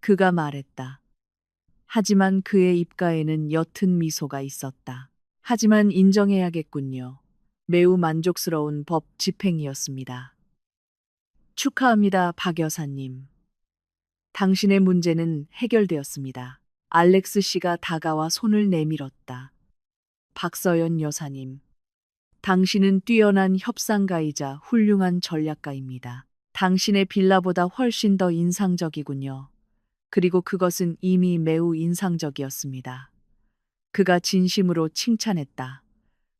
그가 말했다. 하지만 그의 입가에는 옅은 미소가 있었다. 하지만 인정해야겠군요. 매우 만족스러운 법 집행이었습니다. 축하합니다, 박 여사님. 당신의 문제는 해결되었습니다. 알렉스 씨가 다가와 손을 내밀었다. 박서연 여사님, 당신은 뛰어난 협상가이자 훌륭한 전략가입니다. 당신의 빌라보다 훨씬 더 인상적이군요. 그리고 그것은 이미 매우 인상적이었습니다. 그가 진심으로 칭찬했다.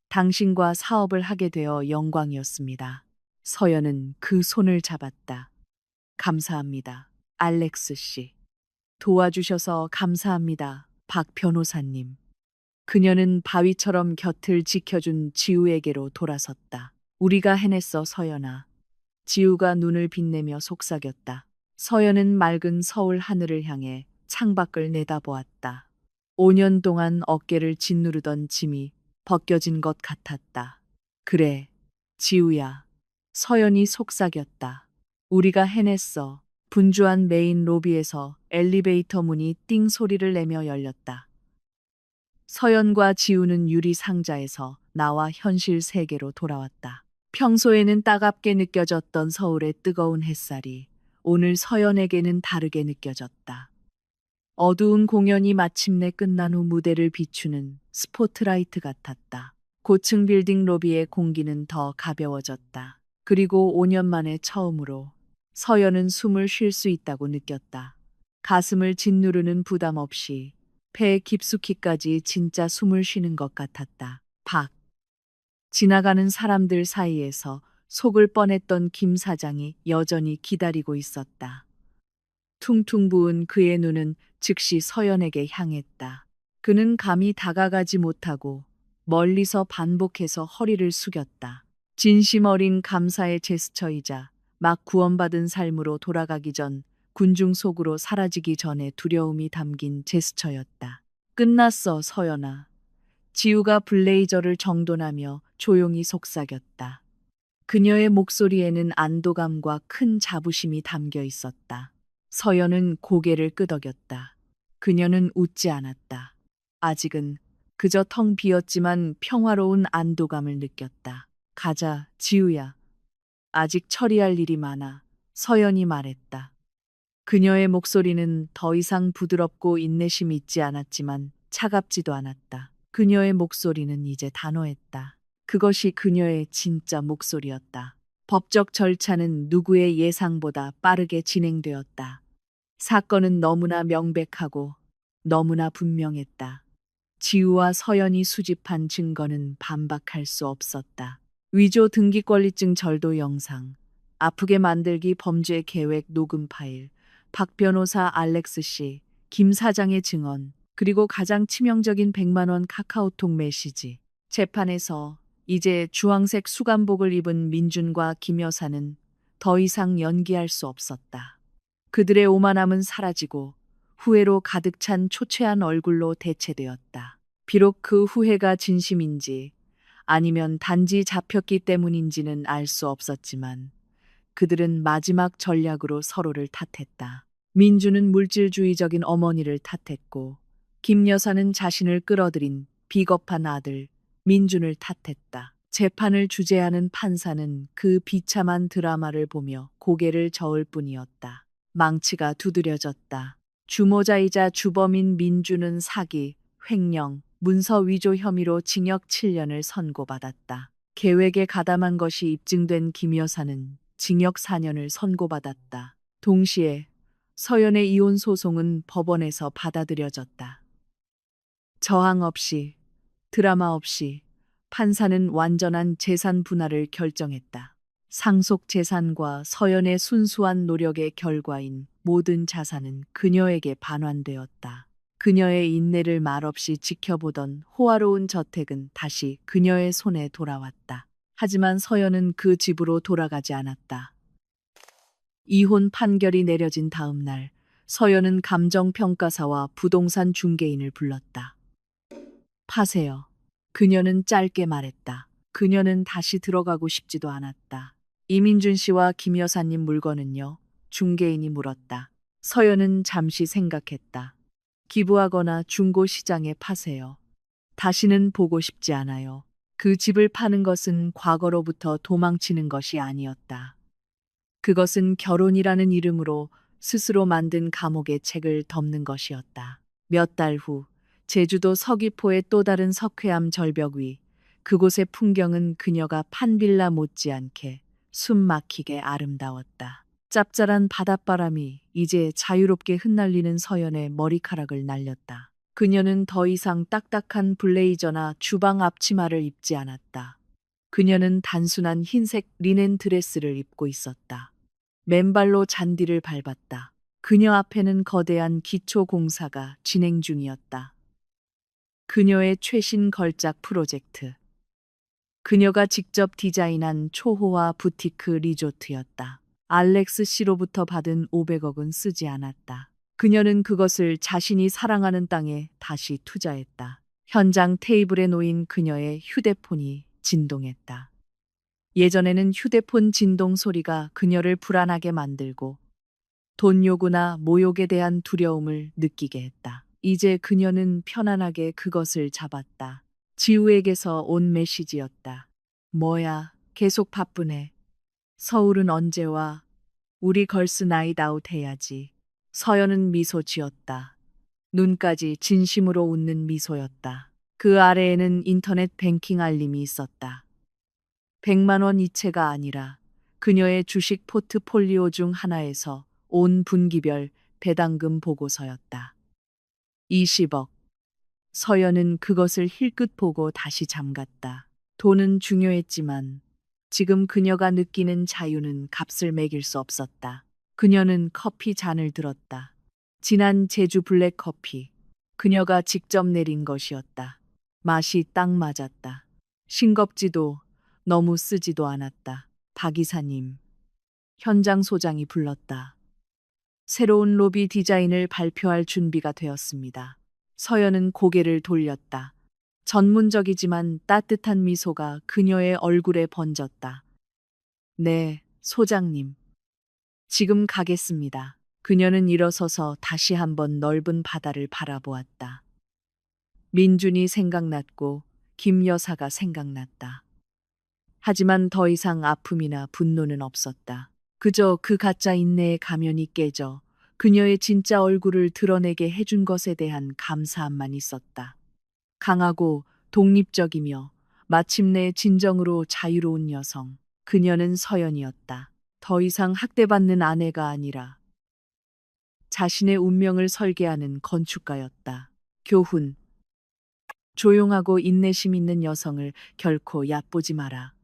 당신과 사업을 하게 되어 영광이었습니다. 서연은 그 손을 잡았다. 감사합니다. 알렉스 씨. 도와주셔서 감사합니다. 박 변호사님. 그녀는 바위처럼 곁을 지켜준 지우에게로 돌아섰다. 우리가 해냈어, 서연아. 지우가 눈을 빛내며 속삭였다. 서연은 맑은 서울 하늘을 향해 창밖을 내다보았다. 5년 동안 어깨를 짓누르던 짐이 벗겨진 것 같았다. 그래, 지우야. 서연이 속삭였다. 우리가 해냈어. 분주한 메인 로비에서 엘리베이터 문이 띵 소리를 내며 열렸다. 서연과 지우는 유리 상자에서 나와 현실 세계로 돌아왔다. 평소에는 따갑게 느껴졌던 서울의 뜨거운 햇살이 오늘 서연에게는 다르게 느껴졌다. 어두운 공연이 마침내 끝난 후 무대를 비추는 스포트라이트 같았다. 고층 빌딩 로비의 공기는 더 가벼워졌다. 그리고 5년 만에 처음으로 서연은 숨을 쉴 수 있다고 느꼈다. 가슴을 짓누르는 부담 없이 폐 깊숙이까지 진짜 숨을 쉬는 것 같았다. 지나가는 사람들 사이에서 속을 뻔했던 김 사장이 여전히 기다리고 있었다. 퉁퉁 부은 그의 눈은 즉시 서연에게 향했다. 그는 감히 다가가지 못하고 멀리서 반복해서 허리를 숙였다. 진심 어린 감사의 제스처이자 막 구원받은 삶으로 돌아가기 전 군중 속으로 사라지기 전에 두려움이 담긴 제스처였다. 끝났어, 서연아. 지우가 블레이저를 정돈하며 조용히 속삭였다. 그녀의 목소리에는 안도감과 큰 자부심이 담겨 있었다. 서연은 고개를 끄덕였다. 그녀는 웃지 않았다. 아직은 그저 텅 비었지만 평화로운 안도감을 느꼈다. 가자, 지우야. 아직 처리할 일이 많아. 서연이 말했다. 그녀의 목소리는 더 이상 부드럽고 인내심 있지 않았지만 차갑지도 않았다. 그녀의 목소리는 이제 단호했다. 그것이 그녀의 진짜 목소리였다. 법적 절차는 누구의 예상보다 빠르게 진행되었다. 사건은 너무나 명백하고 너무나 분명했다. 지우와 서연이 수집한 증거는 반박할 수 없었다. 위조 등기권리증 절도 영상, 아프게 만들기 범죄 계획 녹음 파일, 박 변호사 알렉스 씨, 김 사장의 증언, 그리고 가장 치명적인 100만 원 카카오톡 메시지. 재판에서 이제 주황색 수감복을 입은 민준과 김 여사는 더 이상 연기할 수 없었다. 그들의 오만함은 사라지고 후회로 가득 찬 초췌한 얼굴로 대체되었다. 비록 그 후회가 진심인지 아니면 단지 잡혔기 때문인지는 알 수 없었지만 그들은 마지막 전략으로 서로를 탓했다. 민주는 물질주의적인 어머니를 탓했고 김 여사는 자신을 끌어들인 비겁한 아들 민준을 탓했다. 재판을 주재하는 판사는 그 비참한 드라마를 보며 고개를 저을 뿐이었다. 망치가 두드려졌다. 주모자이자 주범인 민준은 사기, 횡령, 문서 위조 혐의로 징역 7년을 선고받았다. 계획에 가담한 것이 입증된 김 여사는 징역 4년을 선고받았다. 동시에 서연의 이혼 소송은 법원에서 받아들여졌다. 저항 없이, 드라마 없이 판사는 완전한 재산 분할을 결정했다. 상속 재산과 서연의 순수한 노력의 결과인 모든 자산은 그녀에게 반환되었다. 그녀의 인내를 말없이 지켜보던 호화로운 저택은 다시 그녀의 손에 돌아왔다. 하지만 서연은 그 집으로 돌아가지 않았다. 이혼 판결이 내려진 다음 날, 서연은 감정평가사와 부동산 중개인을 불렀다. 파세요. 그녀는 짧게 말했다. 그녀는 다시 들어가고 싶지도 않았다. 이민준 씨와 김 여사님 물건은요? 중개인이 물었다. 서연은 잠시 생각했다. 기부하거나 중고시장에 파세요. 다시는 보고 싶지 않아요. 그 집을 파는 것은 과거로부터 도망치는 것이 아니었다. 그것은 결혼이라는 이름으로 스스로 만든 감옥의 책을 덮는 것이었다. 몇 달 후 제주도 서귀포의 또 다른 석회암 절벽 위 그곳의 풍경은 그녀가 판빌라 못지않게 숨 막히게 아름다웠다. 짭짤한 바닷바람이 이제 자유롭게 흩날리는 서연의 머리카락을 날렸다. 그녀는 더 이상 딱딱한 블레이저나 주방 앞치마를 입지 않았다. 그녀는 단순한 흰색 리넨 드레스를 입고 있었다. 맨발로 잔디를 밟았다. 그녀 앞에는 거대한 기초 공사가 진행 중이었다. 그녀의 최신 걸작 프로젝트. 그녀가 직접 디자인한 초호화 부티크 리조트였다. 알렉스 씨로부터 받은 500억은 쓰지 않았다. 그녀는 그것을 자신이 사랑하는 땅에 다시 투자했다. 현장 테이블에 놓인 그녀의 휴대폰이 진동했다. 예전에는 휴대폰 진동 소리가 그녀를 불안하게 만들고 돈 요구나 모욕에 대한 두려움을 느끼게 했다. 이제 그녀는 편안하게 그것을 잡았다. 지우에게서 온 메시지였다. 뭐야, 계속 바쁘네. 서울은 언제 와? 우리 걸스 나잇 아웃 해야지. 서연은 미소 지었다. 눈까지 진심으로 웃는 미소였다. 그 아래에는 인터넷 뱅킹 알림이 있었다. 100만 원 이체가 아니라 그녀의 주식 포트폴리오 중 하나에서 온 분기별 배당금 보고서였다. 20억. 서연은 그것을 힐끗 보고 다시 잠갔다. 돈은 중요했지만 지금 그녀가 느끼는 자유는 값을 매길 수 없었다. 그녀는 커피 잔을 들었다. 진한 제주 블랙 커피. 그녀가 직접 내린 것이었다. 맛이 딱 맞았다. 싱겁지도 너무 쓰지도 않았다. 박 이사님. 현장 소장이 불렀다. 새로운 로비 디자인을 발표할 준비가 되었습니다. 서연은 고개를 돌렸다. 전문적이지만 따뜻한 미소가 그녀의 얼굴에 번졌다. 네, 소장님. 지금 가겠습니다. 그녀는 일어서서 다시 한번 넓은 바다를 바라보았다. 민준이 생각났고 김 여사가 생각났다. 하지만 더 이상 아픔이나 분노는 없었다. 그저 그 가짜 인내의 가면이 깨져 그녀의 진짜 얼굴을 드러내게 해준 것에 대한 감사함만 있었다. 강하고 독립적이며 마침내 진정으로 자유로운 여성. 그녀는 서연이었다. 더 이상 학대받는 아내가 아니라 자신의 운명을 설계하는 건축가였다. 교훈. 조용하고 인내심 있는 여성을 결코 얕보지 마라.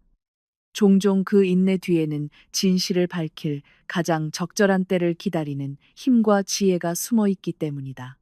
종종 그 인내 뒤에는 진실을 밝힐 가장 적절한 때를 기다리는 힘과 지혜가 숨어 있기 때문이다.